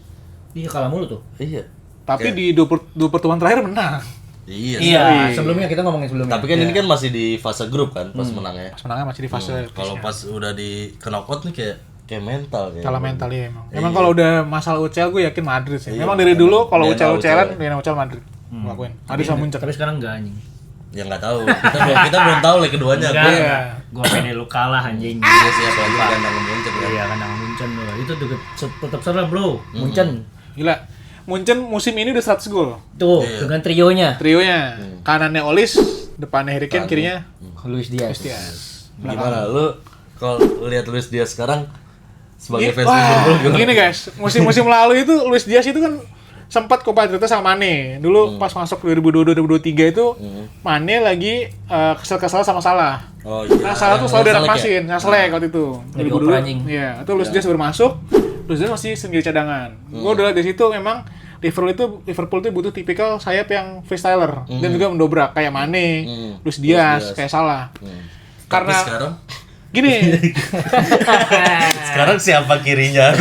Iya kalah mulu tuh. Iya. Tapi di dua pertemuan terakhir menang. Iya. Iya, sebelumnya kita ngomongin sebelumnya. Tapi kan ini kan masih di fase grup kan pas menangnya. Pas menangnya masih di fase Kalau pas udah di knockout nih kayak mental kayak. kalah mental ya emang. Emang kalau udah masalah UCL gue yakin Madrid sih. Memang dari dulu kalau UCL-UCL-an dia UCL Madrid. Gua akuin. Madrid sama Munchen. Tapi sekarang enggak anjing. Ya nggak tahu. Kita belum tahu lah keduanya. Enggak. Gua pede lu kalah anjing. Iya sih apalagi kandang Munchen kan. Iya, kandang Munchen loh. Itu juga tetap seru, Bro. Munchen. Gila. Munchen musim ini udah 100 gol. Tuh, dengan trionya. Trionya. Kanannya Olis, depannya Harry Kane, kirinya Luis Diaz. Gimana lu kalau lihat Luis Diaz sekarang sebagai fans Wah, Liverpool gimana? gini guys, musim-musim lalu itu Luis Diaz itu kan sempat kompatriotnya sama Mane. Dulu pas masuk 2022-2023 itu Mane lagi kesel-kesel sama Salah. Oh iya. Nah, Salah tuh selalu Yang diramasin, ngeselek waktu itu. Lagi oper anjing. Iya, itu Luis Diaz baru masuk. Luis Diaz masih sendiri cadangan. Gue udah lihat di situ memang Liverpool itu butuh tipikal sayap yang freestyler dan juga mendobrak kayak Mane, Luis Diaz, kayak Salah. Tapi Karena sekarang gini, sekarang siapa kirinya?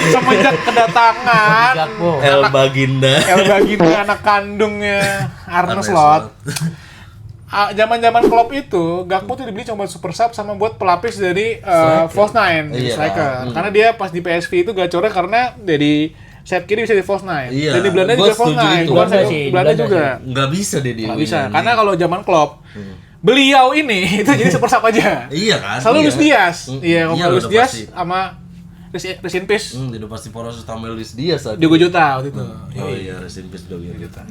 semenjak kedatangan Gakpo. El Baginda. El Baginda anak kandungnya Arne Slot. Zaman-zaman Klopp itu, Gakpo tuh dibeli cuma buat super sub sama buat pelapis dari false nine, jadi Iya. striker. Karena dia pas di PSV itu gacornya karena dari sayap kiri bisa di false nine. Iya, Dan di Belanda gua juga false setuju nine. itu. Belanda Belanda sih, Belanda Belanda juga. Nggak bisa deh dia. Nggak bisa. win Karena ini. kalau zaman Klopp, beliau ini itu jadi super sub aja. Iya kan? Selalu iya. Luis Diaz. Iya, Iya, kalau Luis udah Diaz pasti. sama Rest in Peace. Udah pasti poros utama Luis Diaz tadi. Diogo Jota waktu itu. Oh iya, rest in peace Diogo Jota.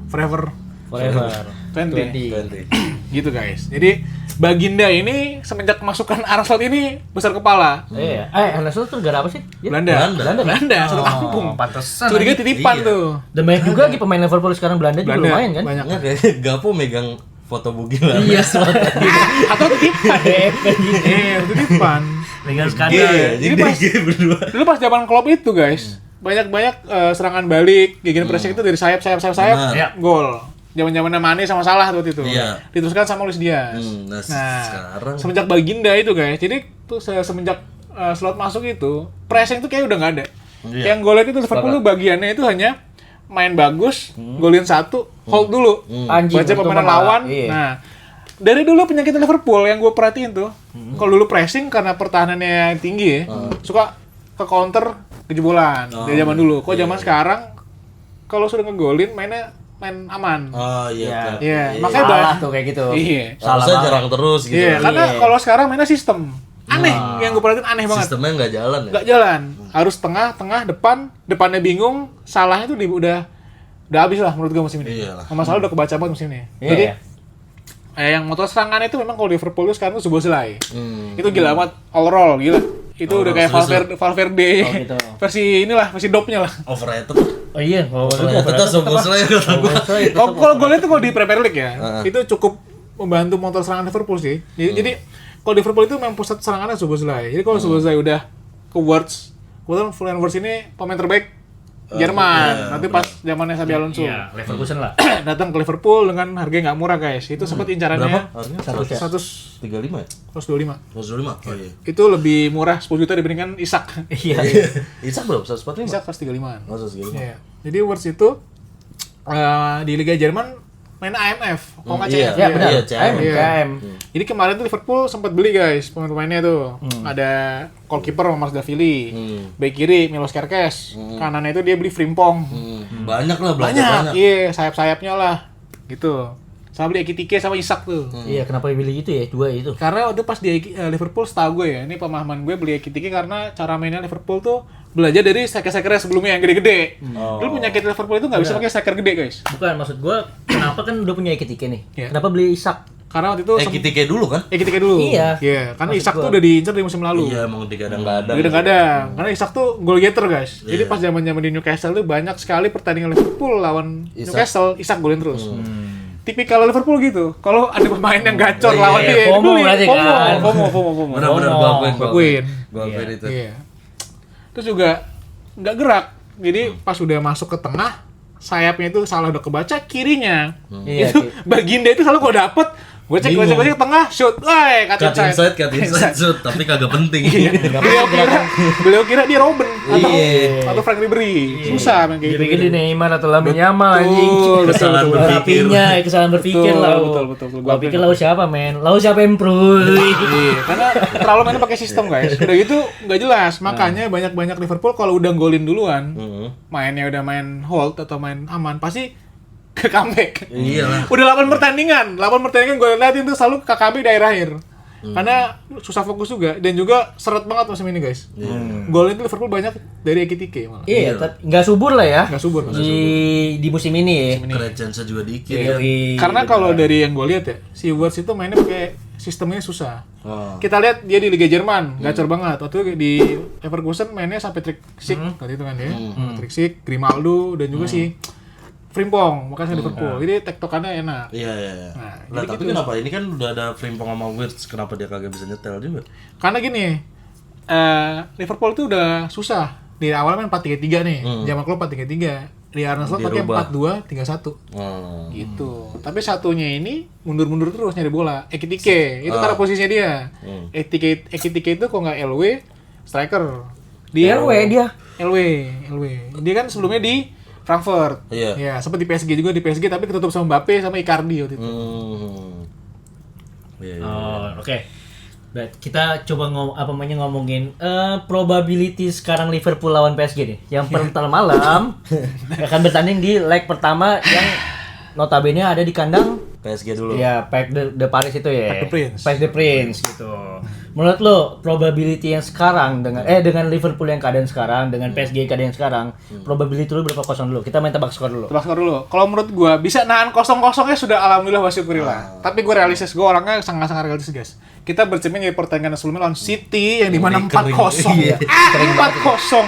Forever Forever. 20. Gitu guys. Jadi Baginda ini semenjak kemasukan Arne Slot ini besar kepala. Iya. Arne Slot tuh negara apa sih? Dia? Belanda, satu kampung. Pantesan. Curiga titipan Iya. tuh. Dan banyak juga lagi pemain Liverpool sekarang Belanda juga lumayan kan? Banyak. Nggak kayak Gapo megang foto Bugilan. Iya, suatu. Atau titipan. Titipan. Dengan Iya, skandal. jadi pas- dia berdua. Dulu pas zaman Klopp itu guys, banyak serangan balik, gegen pressing itu dari sayap, Benar. Iya. gol. Zaman-zamannya Mane sama Salah waktu itu. Iya. Diteruskan sama Luis Diaz. Nah, Nah, sekarang semenjak Baginda itu guys, jadi tuh semenjak Slot masuk itu, pressing tuh kayak udah nggak ada. Iya. Yang golnya itu Liverpool tuh bagiannya itu hanya main bagus, golin satu, hold dulu, Anjing, baca untung pemain malah. lawan. Iya. Nah, dari dulu penyakit Liverpool yang gue perhatiin tuh, kalau dulu pressing karena pertahanannya tinggi ya, suka ke counter kejebolan dari zaman dulu. Kok zaman sekarang kalau sudah ngegolin mainnya main aman. Oh iya. Iya, makanya Salah tuh kayak gitu. Iya. Harusnya banget. jarang terus gitu. Iya, karena Iya. kalau sekarang mainnya sistem. Aneh, yang gue perhatiin aneh banget. Sistemnya nggak jalan ya. Nggak jalan. Harus tengah, depannya bingung, salahnya tuh udah habis lah menurut gue musim ini. Iyalah. Sama Salah udah kebaca banget musim ini. Iya, Jadi iya. yang motor serangannya itu memang kalau Liverpool itu sekarang tuh Szoboszlai. Itu gila banget, all roll gila. Itu udah kayak Valverde gitu. versi inilah, versi dopnya lah. Overrated. Oh iya, kalau Overrated tuh Szoboszlai kata gua. Kalau gue lihat tuh kalau di Premier League ya, itu cukup membantu motor serangan Liverpool sih. Jadi kalau Liverpool itu memang pusat serangannya Szoboszlai. Jadi kalau Szoboszlai udah ke Words, kebetulan Florian Wirtz ini pemain terbaik Jerman. Nanti pas zamannya Xabi Alonso Iya, Leverkusen lah. datang ke Liverpool dengan harga yang nggak murah guys. Itu sempat incarannya Berapa? Harganya 135 125. ya? 125. Oh iya. Itu lebih murah 10 juta dibandingkan Isak. Iya. Isak berapa? 145? Isak pas 35. Oh, 135. Iya. Jadi Wirtz itu di Liga Jerman main AMF, kalau nggak Iya. CF. Iya benar. Iya, CM. KM. Jadi kemarin tuh Liverpool sempat beli guys pemain-pemainnya tuh. Ada goalkeeper Marsdavili, bek kiri Milos Kerkez, kanannya itu dia beli Frimpong. Banyak lah, belanja banyak. Iya, sayap-sayapnya lah. Gitu. Sama beli Ekitike sama Isak tuh. Iya, kenapa pilih itu ya? Dua itu. Karena waktu pas di Liverpool setahu gue ya, ini pemahaman gue beli Ekitike karena cara mainnya Liverpool tuh belajar dari striker-striker sebelumnya yang gede-gede. Dulu penyakit Liverpool itu nggak bisa pakai striker gede guys. Bukan, maksud gua kenapa kan udah punya Ekitike nih? Iya. Kenapa beli Isak? Karena waktu itu Ekitike dulu kan? Ekitike dulu. Iya. Karena Maksud Isak gua. tuh udah diincar dari musim lalu. Iya, emang digadang-gadang. Kadang-kadang, karena Isak tuh goal getter guys. Jadi Iya. pas zaman-zaman di Newcastle tuh banyak sekali pertandingan Liverpool lawan Isak. Newcastle, Isak golin terus. Tipikal Liverpool gitu. Kalau ada pemain yang gacor Iya, lawan iya. dia, FOMO dibeli. berarti kan. FOMO. Benar-benar gua akuin. Gua Iya. akuin itu. Iya. Terus juga nggak gerak. Jadi pas udah masuk ke tengah, sayapnya itu salah udah kebaca, kirinya. Iya, Itu Baginda itu selalu gua dapet, Gocek ke tengah, shoot. Woi, cut inside shoot, tapi kagak penting. Beliau kira dia Robben atau Frank Ribery. Susah main kayak gitu. Jadi Neymar atau Lamine Yamal anjing. Kesalahan berpikir lah. Betul. Gua pikir lau siapa, men? Lau siapa yang pro? Karena terlalu mainnya pakai sistem, guys. Udah gitu nggak jelas. Makanya banyak Liverpool kalau udah golin duluan, mainnya udah main hold atau main aman, pasti ke comeback. Iyalah. Udah 8 pertandingan gue liatin tuh selalu ke comeback di akhir. Karena susah fokus juga dan juga seret banget musim ini, guys. Gol itu Liverpool banyak dari Ekitike malah. Iya, nggak subur lah ya. Nggak subur. Di musim ini ya. Kredensa juga dikit. Karena kalau dari yang gue lihat ya, si Wirtz itu mainnya pakai sistemnya susah. Kita lihat dia di Liga Jerman, gacor banget. Waktu di Leverkusen mainnya sampai Trick-Sik, waktu itu kan ya. Trick-Sik, Grimaldo dan juga si Frimpong, makanya Liverpool. Jadi tektokannya enak. Iya. Nah, tapi gitu. kenapa? Ini kan udah ada Frimpong sama Wirtz, kenapa dia kagak bisa nyetel juga? Karena gini, Liverpool itu udah susah. Di awal main 4-3-3 nih. Zaman Klopp 4-3-3. Di Arne Slot pakai 4-2-3-1. Gitu. Tapi satunya ini mundur-mundur terus nyari bola. Ekitike, itu karena posisinya dia. Ekitike itu kok nggak LW, striker. LW dia. LW. Dia kan sebelumnya di Frankfurt. Iya. Ya, sempat di PSG juga, di PSG tapi ketutup sama Mbappe sama Icardi waktu itu. Oke. Kita coba ngomongin probability sekarang Liverpool lawan PSG nih. Yang pertama malam akan bertanding di leg pertama yang notabene ada di kandang PSG dulu. Ya, Parc de Paris itu ya. Parc de Prince gitu. Menurut lo probability yang sekarang dengan Liverpool yang keadaan sekarang dengan PSG keadaan yang sekarang, probability lu berapa kosong dulu? Kita main tebak skor dulu. Kalau menurut gua bisa nahan 0-0-nya sudah alhamdulillah wa syukurillah. Tapi gua realistis, gua orangnya sangat-sangat realistis, guys. Kita bercermin dari pertandingan sebelumnya lawan City yang di mana 4-0. 4-0.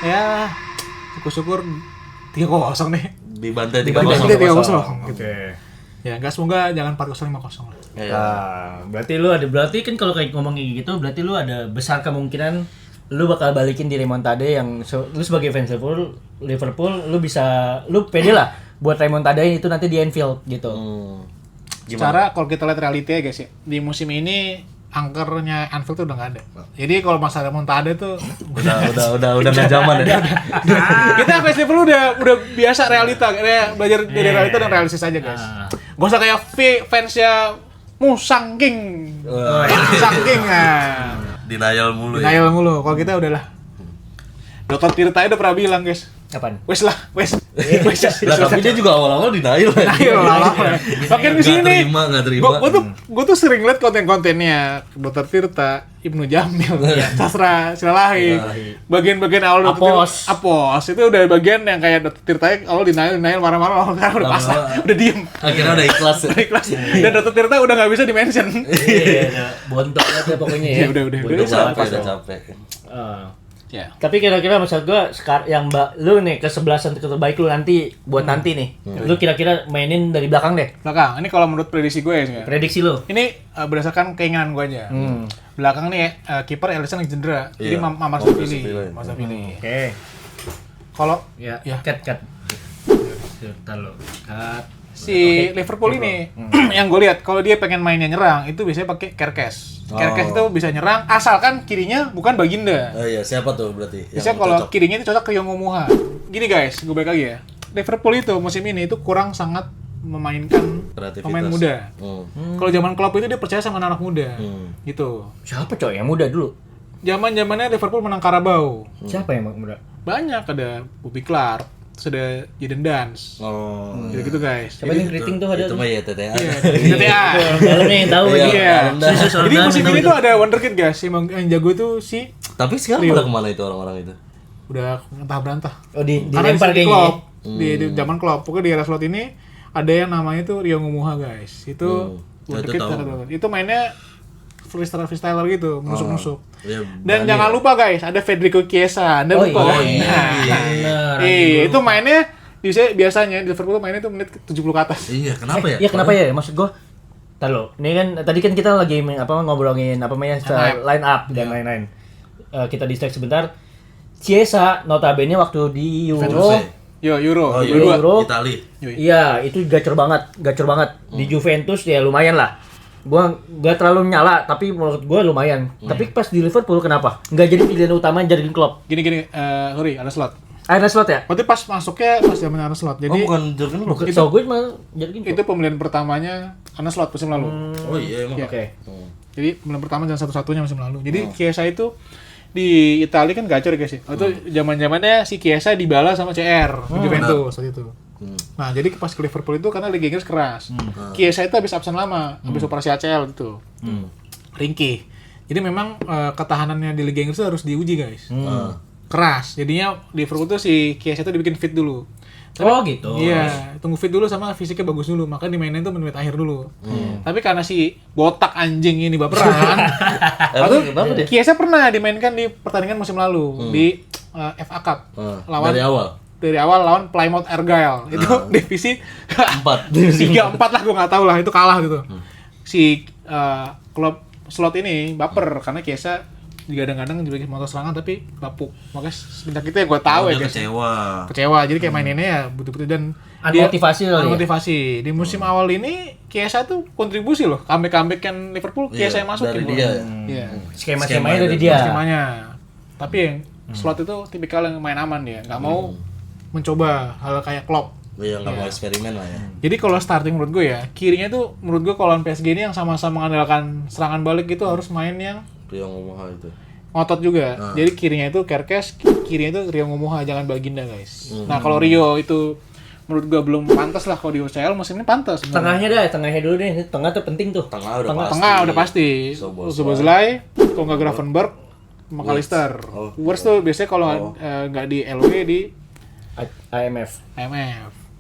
Ya, syukur 3-0 nih. Dibantai 3-0. Oke. Ya, enggak, semoga jangan 4-0 5-0 lah. Nah, berarti kan kalau kayak ngomong kayak gitu, berarti lu ada besar kemungkinan lu bakal balikin di remontada yang lu sebagai fans Liverpool lu pede lah buat remontada itu nanti di Anfield gitu. Secara kalau kita lihat realitinya, guys ya, di musim ini angkernya Anfield tuh udah nggak ada. Jadi kalau masalah remontada tuh udah nggak zaman ya. Kita fans Liverpool udah biasa realita, belajar dari realita dan realistis aja, guys. Gak usah kayak fansnya Musang King. Musang King Denial mulu. Kalau kita udahlah. Dr. Tirta udah pernah bilang, guys. Kapan? Wes. Tapi dia juga awal-awal denial. Makin kesini. Nggak terima. Gue tuh sering liat konten-kontennya Dr. Tirta, Ibnu Jamil, Sastra Silalahi. Bagian-bagian awal Apos itu udah bagian yang kayak Dr. Tirta awal denial marah-marah karena udah pasrah, udah diem. Akhirnya udah ikhlas. Dan Dr. Tirta udah nggak bisa di-mention. Iya, bontok aja pokoknya ya. Udah capek. Ya. Tapi kira-kira maksud gua yang lu nih kesebelasan terbaik lu nanti buat nanti nih. Lu kira-kira mainin dari belakang deh. Belakang. Ini kalau menurut prediksi gue ya. Prediksi lu. Ini berdasarkan keinginan gue aja. Belakang nih kiper Alisson yang cedera. Jadi Masafili. Oke. Kalau cut. Bentar lo. Cut. Si Liverpool ini yang gue lihat kalau dia pengen mainnya nyerang itu biasanya pakai Kerkes. Kerkes itu bisa nyerang asalkan kirinya bukan Baginda. Oh iya, siapa tuh berarti? Biasanya kalau kirinya itu cocok ke Yongumuha. Gini guys, gue balik lagi ya. Liverpool itu musim ini itu kurang sangat memainkan pemain muda. Kalau zaman Klopp itu dia percaya sama anak muda. Gitu. Siapa coy yang muda dulu? Zaman-zamannya Liverpool menang Carabao. Siapa yang muda? Banyak, ada Bobby Clark, terus ada Jadon Dance. Gitu guys. Siapa yang keriting tuh ada? Itu mah ya TTA. TTA. Kalau nih tahu Iya. Jadi musim ini tuh ada wonderkid guys, yang jago itu si. Tapi sekarang udah kemana itu orang-orang itu? Udah entah berantah. Oh dilempar kayaknya. Di zaman Klopp. Pokoknya di era slot ini ada yang namanya tuh Ryongumuha guys. Itu wonderkid. Itu mainnya freestyler gitu, menusuk-nusuk. Dan jangan lupa guys, ada Federico Chiesa. Anda lupa kan? Itu mainnya biasanya di Liverpool mainnya tuh menit 70 ke atas. Iya, kenapa ya? Iya, kenapa ya? Maksud gua ini kan tadi kan kita lagi ngobrolin line up dan lain-lain. Kita distract sebentar. Chiesa notabene waktu di Euro Yo, Euro. Oh, Euro. Itali. Iya, itu gacor banget. Di Juventus ya lumayan lah. Gua nggak terlalu nyala, tapi menurut gua lumayan. Tapi pas di Liverpool kenapa? Nggak jadi pilihan utama Jurgen Klopp. Gini, sorry, ada slot. Ada slot ya? Berarti pas masuknya pas zaman Arne Slot. Oh, Jadi bukan Jurgen Klopp. So gue mah Jurgen Klopp. itu pemilihan pertamanya Arne Slot musim lalu. Oh iya emang. Oke. Jadi pemilihan pertama dan satu-satunya musim lalu. Jadi Chiesa itu di Italia kan gacor guys ya. Itu zaman-zamannya si Chiesa dibalas sama CR di Juventus waktu itu. Nah, jadi pas ke Liverpool itu karena Liga Inggris keras. Chiesa itu habis absen lama, habis operasi ACL gitu. Ringkih. Jadi memang ketahanannya di Liga Inggris itu harus diuji guys. Keras. Jadinya di Liverpool tuh si Chiesa itu dibikin fit dulu. Oh gitu. Iya, tunggu fit dulu sama fisiknya bagus dulu, maka dimainin tuh menit akhir dulu. Tapi karena si botak anjing ini baperan, lalu Chiesa pernah dimainkan di pertandingan musim lalu di FA Cup lawan dari awal lawan Plymouth Argyle itu divisi 4. 3-4 lah, gue nggak tahu lah, itu kalah gitu. Si klub slot ini baper karena Chiesa digadang-gadang juga motor serangan tapi bapuk. Makanya semenjak itu ya gue tahu ya guys. Kecewa. Jadi kayak maininnya ya butuh-butuh dan Motivasi loh. Motivasi. Di musim awal ini Chiesa tuh kontribusi loh. Comeback kan Liverpool Chiesa yang masukin. Dari dia. Iya. Skemanya dari dia. Skemanya. Tapi yang slot itu tipikal yang main aman dia, nggak mau mencoba hal kayak Klopp. Iya, nggak mau eksperimen lah ya. Jadi kalau starting menurut gue ya, kirinya tuh menurut gue kalau lawan PSG ini yang sama-sama mengandalkan serangan balik itu harus main yang Rio Ngomoha itu. ngotot juga. Jadi kirinya itu Kerkes, kirinya itu Rio Ngomoha, jangan Baginda guys. Nah kalau Rio itu menurut gua belum pantas lah kalau di UCL musim ini pantas. Tengahnya dulu deh. Tengah tuh penting tuh. Tengah udah pasti. Szoboszlai, kalau nggak Gravenberch, McAllister. Worst tuh biasanya kalau nggak di LW di IMF.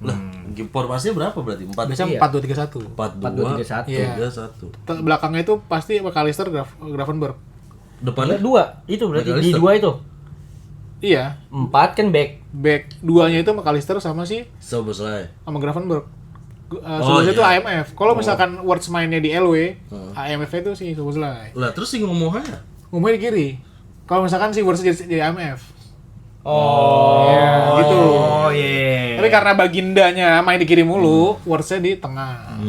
Lah, formasinya berapa berarti? 4. Biasanya 4-2-3-1. 4-2-3-1. 4-2-3-1. Belakangnya itu pasti McAllister, Gravenberch. Depannya 2. Itu berarti di 2 itu. Iya. 4 kan back. 2-nya itu McAllister sama Szoboszlai. sama Gravenberch. Szoboszlai itu IMF. Kalau misalkan Words mainnya di LW, IMF-nya itu si Szoboszlai. Lah, terus si Ngomoha ya? Ngomongnya di kiri. Kalau misalkan si Words jadi IMF. Gitu. Oh iya. Tapi karena Bagindanya main di kiri mulu, Words-nya di tengah.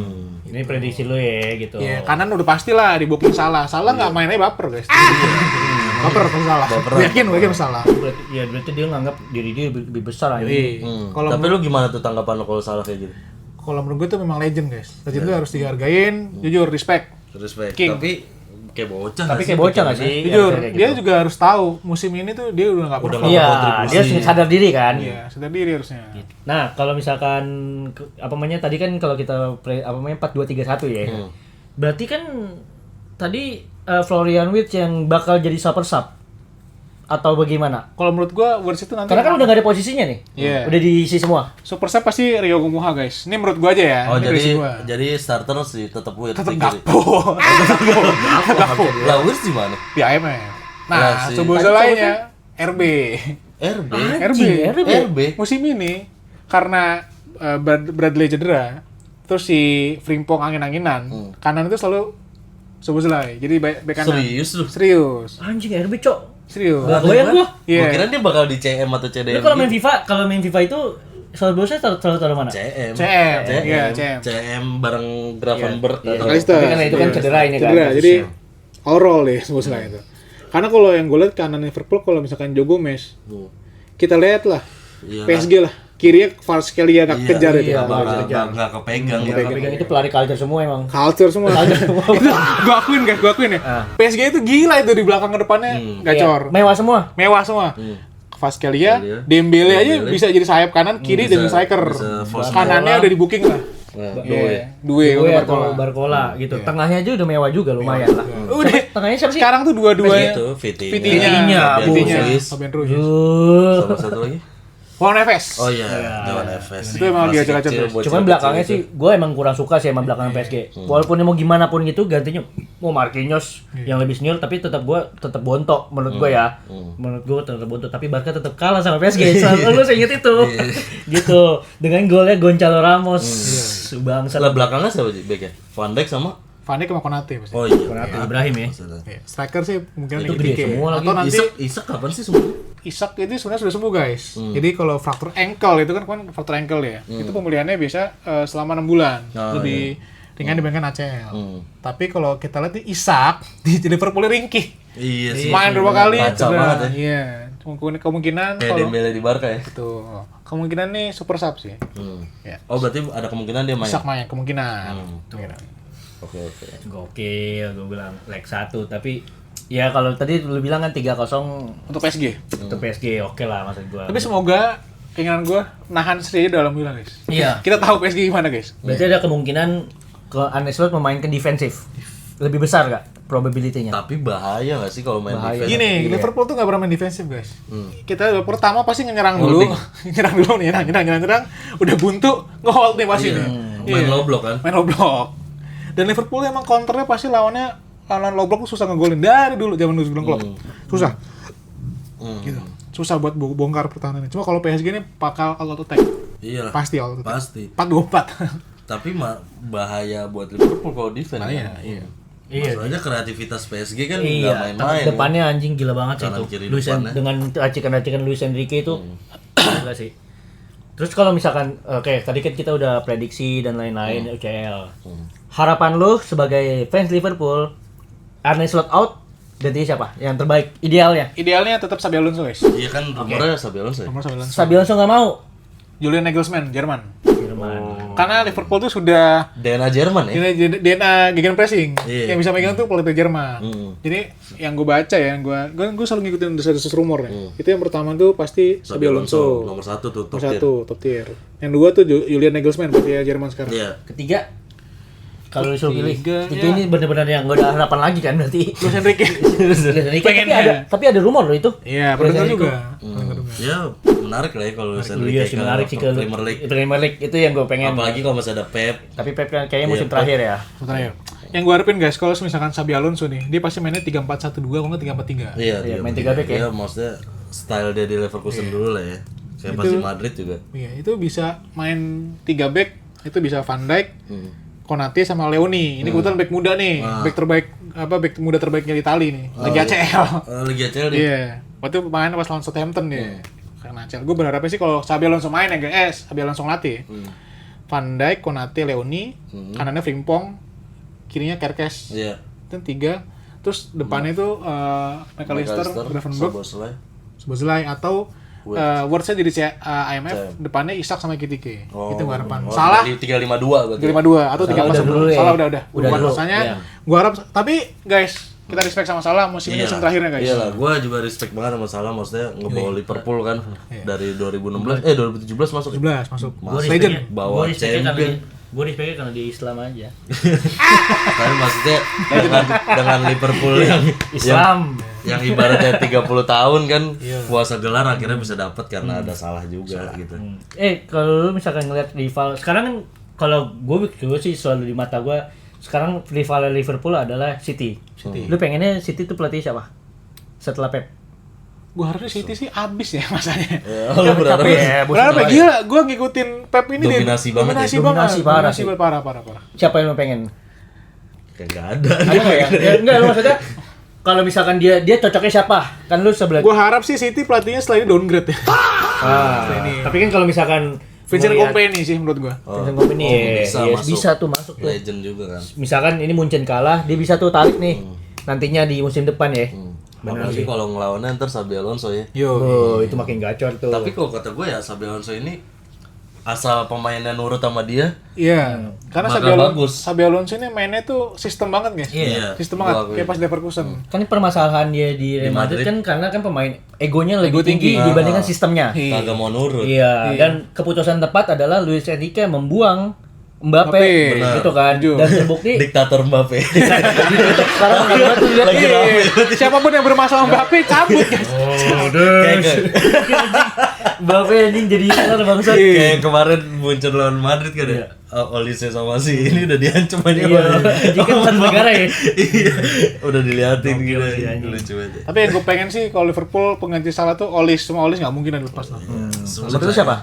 Ini prediksi lu ya gitu. Iya, kanan udah pastilah di booking Salah nggak mainnya baper guys. Baper pasti Salah. Yakin Salah. Berarti dia nganggap diri dia lebih besar aja. Kalau Tapi lu gimana tuh tanggapan lu kalau Salah kayak gitu? kalau menurut gue itu memang legend guys. Legend itu harus dihargain, jujur respect. King. Tapi kayak bocah. Tapi kayak bocah nggak sih? Jujur, Kayak dia gitu. juga harus tahu musim ini tuh dia udah nggak perform. Iya, dia sadar diri kan. Iya, sadar diri harusnya. Nah, kalau misalkan tadi kan kalau kita 4-2-3-1 ya. Berarti kan tadi Florian Wirtz yang bakal jadi super sub atau bagaimana? Kalau menurut gua Words itu nanti Karena kan udah gak ada posisinya nih. Iya. Udah diisi semua. Super sub pasti Rio Ngomoha guys. Ini menurut gua aja ya. Oh, Ini prediksi gua. jadi starter sih tetap Wirtz. Tetep Gakpo. Gakpo. Lah, Wirtz di mana? Di IMF. Nah, Lah, si- Szoboszlainya RB. RB. Musim ini karena Bradley cedera, terus si Frimpong angin-anginan, kanan itu selalu Szoboszlai. Jadi back kanan. Serius lu? Serius. Anjing RB, Cok. Serius. Gak goyang gua. Iya. Gua kira dia bakal di CM atau CDM. Lu kalau main FIFA itu Szoboszlai taruh mana? CM. Iya, CM. CM bareng Gravenberch atau McAllister. Tapi kan itu kan cedera ini kan. Cedera, jadi all roll ya Szoboszlai itu. Karena kalau yang gue lihat kanan Liverpool kalau misalkan Joe Gomez, kita lihat lah Iya. PSG lah, kirinya Kvaratskhelia gak kejar itu. Nggak kepegang. Itu pelari culture semua emang. Culture semua. Itu gue akuin ya. PSG itu gila itu di belakang ke depannya gacor. Mewah semua. Mewah semua. Kvaratskhelia, Dembele aja bisa jadi sayap kanan, kiri dan striker. Kanannya udah di booking lah. Due atau Barcola gitu. Tengahnya aja udah mewah juga lumayan lah. Udah. Tengahnya siapa sih? Sekarang tuh dua-duanya. Itu Fitinya. Fabian Ruiz. Sama satu lagi. Juan Neves. Oh iya, Juan Neves. Itu emang dia acak-acak. Cuman belakangnya sih gue emang kurang suka sih emang belakang PSG. Walaupun mau gimana pun gitu gantinya mau Marquinhos yang lebih senior tapi tetap bontok menurut gue ya. Menurut gue tetap bontok tapi Barca tetap kalah sama PSG. Selalu saya inget itu. Gitu. Dengan golnya Gonçalo Ramos. Bangsa. Lah belakangnya siapa sih backnya? Van Dijk sama Van Dijk sama Konate pasti. Oh iya. Konate Ibrahim ya. Striker sih mungkin Itu gede semua lagi. Atau nanti Isak kapan sih sebenarnya? Isak itu sebenarnya sudah sembuh guys. Jadi kalau fraktur ankle itu kan fraktur ankle ya. Itu pemulihannya biasa selama 6 bulan. Lebih ringan dibandingkan ACL. Tapi kalau kita lihat nih Isak di Liverpool ringkih. Iya sih. Main berapa kali? Kacau cedera. banget ya. Iya. Kemungkinan Kayak Dembele di Barca ya. itu kemungkinan nih super sub sih. Ya. Oh berarti ada kemungkinan dia main. Isak main kemungkinan. Oke. Gokil, gue bilang leg 1, tapi ya kalau tadi lu bilang kan 3-0 Untuk PSG. untuk PSG, oke lah maksud gue. Tapi semoga keinginan gue nahan seri aja dalam bulan guys. Iya. Kita tahu PSG gimana guys. Berarti ada kemungkinan ke Arne Slot memainkan defensif. Lebih besar gak probability-nya? Tapi bahaya nggak sih kalau main Bahaya. defense? Gini, Liverpool tuh gak pernah main defensif guys. Kita pertama pasti nyerang dulu, nyerang dulu nih, nyerang, udah buntu, nge-hold nih pasti nih. Main low block kan? Main low block. Dan Liverpool emang counternya pasti lawan low block tuh susah ngegolin dari dulu zaman dulu sebelum Klopp. Susah. Gitu. Susah buat bongkar pertahanannya. Cuma kalau PSG ini bakal auto attack. Iya lah. Pasti auto attack. Pasti. 4-2-4. Tapi bahaya buat Liverpool kalau defense. Bahaya, kan? iya. Masalahnya kreativitas PSG kan nggak Iya, main-main. depannya anjing gila banget sih Kanan itu. kiri Luis depannya. dengan racikan-racikan Luis Enrique itu gila sih. Terus kalau misalkan oke, tadi kan kita udah prediksi dan lain-lain UCL. Harapan lu sebagai fans Liverpool, Arne Slot out, berarti siapa? Yang terbaik idealnya? Idealnya tetap Xabi Alonso guys. Iya kan rumornya Xabi Alonso ya? Nomor Xabi Alonso. Xabi Alonso nggak mau. Julian Nagelsmann, Jerman. Jerman. Karena Liverpool tuh sudah DNA Jerman ya? ini DNA gegenpressing. Iya. Yang bisa megang tuh pelatih Jerman. Jadi yang gue baca ya, gue selalu ngikutin desas-desus rumor ya. Itu yang pertama tuh pasti Xabi Alonso. Nomor 1 tuh top Nomor tier. 1 top tier. Yang 2 tuh Julian Nagelsmann pelatih Jerman sekarang. Iya. Ketiga, kalau disuruh pilih, Ketiga, itu ya. ini benar-benar yang gak ada harapan lagi kan berarti. Luis Enrique. Pengennya. tapi ada rumor loh itu. Iya, pendengar Luis Enrique. juga. Ya menarik lah ya kalau Luis Iya Enrique sih menarik sih ke Premier League. Premier League itu yang gue pengen. Apalagi kalau masih ada Pep. Tapi Pep kan kayaknya musim Iya, terakhir ya. Terakhir. Yang gue harapin guys, kalau misalkan Xabi Alonso nih, dia pasti mainnya 3-4-1-2 kalau nggak 3-4-3. Iya, Iya, main 3 back ya. Iya, maksudnya style dia di Leverkusen dulu lah ya. Kayak pasti Madrid juga. Iya, itu bisa main 3 back, itu bisa Van Dijk, Konate sama Leoni. Ini kebetulan back muda nih, back terbaik back muda terbaiknya di Itali nih. Lagi ACL. Lagi ACL dia. Iya. Waktu main pas lawan Southampton dia. Karena ACL. Gue berharapnya sih kalau Xabi Alonso main ya guys, Xabi Alonso ngelatih. Van Dijk, Konate, Leoni, kanannya Frimpong, kirinya Kerkes. Iya. Itu 3. Terus depannya itu McAllister, Gravenberch, Szoboszlai. Szoboszlai atau Words-nya jadi IMF, depannya Isak sama Kitike. Itu gue harapan. Salah 352 berarti. 352 atau 3-4-1. dulu ya. Salah udah. Udah Bukan dulu, dosanya. iya. Gua harap tapi guys, kita respect sama Salah musim terakhirnya guys. Iya lah, gue juga respect banget sama Salah, maksudnya ngebawa Liverpool kan dari 2016, 2017 masuk. 17 masuk. Gua Legend. Bawa champion. Gue respectnya karena dia Islam aja. Tapi maksudnya dengan Liverpool yang Islam. yang ibaratnya 30 tahun kan puasa gelar akhirnya bisa dapat karena ada Salah juga gitu. Kalau lu misalkan ngeliat rival sekarang kan, kalau gue sih selalu di mata gue sekarang rival Liverpool adalah City. Lu pengennya City tuh pelatih siapa setelah Pep? Gua harapnya City sih abis ya masanya. Lu berharap Berapa gila, gua ngikutin Pep ini Dominasi banget ya. Dominasi parah sih. Parah. Siapa yang lu pengen? kayak nggak ada. Ada nggak ya? Ya enggak, lu maksudnya kalau misalkan dia cocoknya siapa? Kan lu sebelah. Gua harap sih City pelatihnya setelah ini downgrade ya. Tapi kan kalau misalkan Vincent ngeliat- Kompany sih menurut gua. Vincent Kompany bisa tuh masuk tuh. Legend juga kan. Misalkan ini Munchen kalah, dia bisa tuh tarik nih nantinya di musim depan ya. Apalagi kalau ngelawannya ntar Xabi Alonso ya. Oh, itu makin gacor tuh. Tapi kalau kata gue ya Xabi Alonso ini asal pemainnya nurut sama dia, Iya. Karena bakal bagus. Xabi Alonso ini mainnya tuh sistem banget guys. Iya. Sistem Gua banget akuin. kayak pas Leverkusen. Kan ini permasalahan dia di Real Madrid Madrid. kan karena kan pemain egonya lebih Ego tinggi tinggi. dibandingkan sistemnya. kagak mau nurut. Iya, dan keputusan tepat adalah Luis Enrique membuang Mbappe, Mbappe. gitu kan. Setuju. Dan terbukti Diktator Mbappe. sekarang nggak tuh lihat. Lagi rame. Siapapun yang bermasalah Mbappe cabut guys. Mbappe anjing jadi kelar bangsat. Kayak kemarin muncul lawan Madrid kan ya. Olise sama si ini udah diancam aja. Iya, anjing kan bukan negara ya. Iya. Udah diliatin gitu. sih, anjing. Lucu banget. Tapi yang gue pengen sih kalau Liverpool pengganti Salah tuh Olis, semua Olis nggak mungkin ada lepas lah. Menurut lu siapa?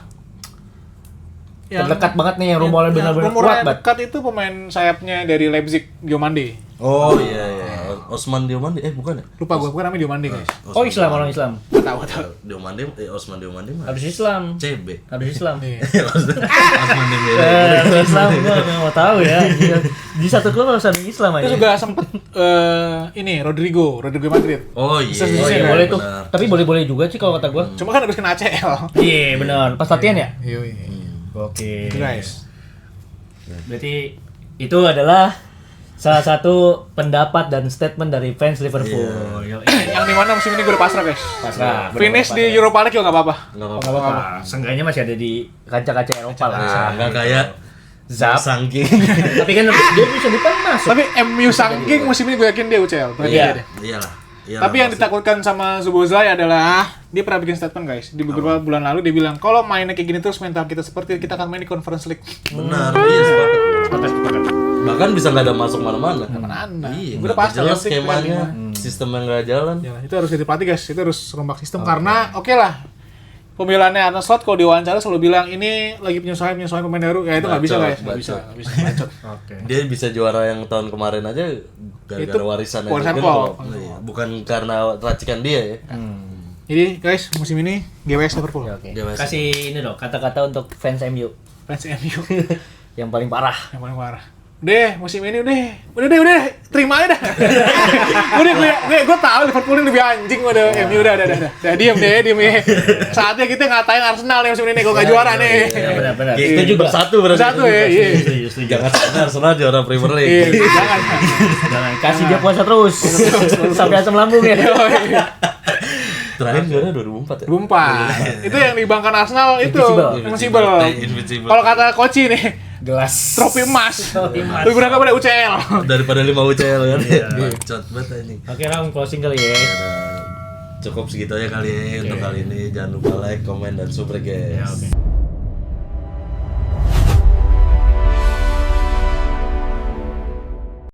Terdekat banget nih yang rumornya benar-benar Rumornya kuat banget. dekat itu pemain sayapnya dari Leipzig, Diomande. Oh iya iya. Osman Diomande, bukan ya? Lupa gua, bukan namanya Diomande guys. Oh Islam, orang Islam. Nggak tahu. Diomande, Osman Diomande mah Habis Islam. CB. Habis Islam. Osman Dembele. Habis Islam gua nggak mau tahu ya. Di satu klub harus ada Islam aja. Itu juga sempet ini Rodrigo Madrid. Oh iya. Oh iya boleh tuh. Tapi boleh-boleh juga sih kalau kata gua. Cuma kan habis kena ACL. Iya benar. Pas latihan ya? Iya. Oke. Itu guys. Berarti itu adalah salah satu pendapat dan statement dari fans Liverpool. Yang dimana musim ini gue udah pasrah guys. Pasrah. Finish di Europa League juga nggak apa-apa. Enggak Nggak apa-apa. Seenggaknya masih ada di kancah-kancah Eropa lah. Enggak kayak Zap. Sangking. Tapi kan dia bisa depan masuk. Tapi MU Sangking musim ini gue yakin dia UCL. Iya. Iyalah. Tapi yang ditakutkan sama Szoboszlai adalah dia pernah bikin statement guys di beberapa bulan lalu dia bilang kalau mainnya kayak gini terus mental kita seperti kita akan main di Conference League. Benar, iya sepakat. Bahkan bisa nggak ada masuk mana-mana. Mana? Iya, Gue udah nggak pasti jelas skemanya, sistem yang nggak jalan. Ya, itu harus dilatih guys, itu harus rombak sistem karena oke lah. Pembelaannya Arne Slot kalau diwawancara selalu bilang ini lagi penyesuaian pemain baru, ya itu nggak bisa guys, nggak bisa bacot. Oke. Dia bisa juara yang tahun kemarin aja gara-gara Itu warisan Klopp. Iya, bukan karena racikan dia ya. Jadi guys musim ini GWS Liverpool, Oke. Dia masih- Kasih ini dong kata-kata untuk fans MU fans MU yang paling parah. yang paling parah. Udah musim ini udah terima aja dah. gue tahu Liverpool ini lebih anjing udah MU udah diam deh. Saatnya kita ngatain Arsenal nih musim ini gue nggak juara nih. Iya benar. Iya, Setuju Bang. bersatu berarti. Bersatu ya, iya. Setuju. Jangan sadar Arsenal juara Premier League. Iya, jangan. Jangan kasih dia puasa terus sampai asam lambung ya. Terakhir juara 2004 ya. 2004. Itu yang dibangkan Arsenal itu Invincible. Invincible. Kalau kata Koci nih, Gelas trofi emas. Trofi emas. Lebih berangkat pada UCL. Daripada 5 UCL kan. Bacot banget ini. Oke lah, closing kali ya. Cukup segitu aja kali ya untuk kali ini. Jangan lupa like, komen, dan subscribe guys. Oke.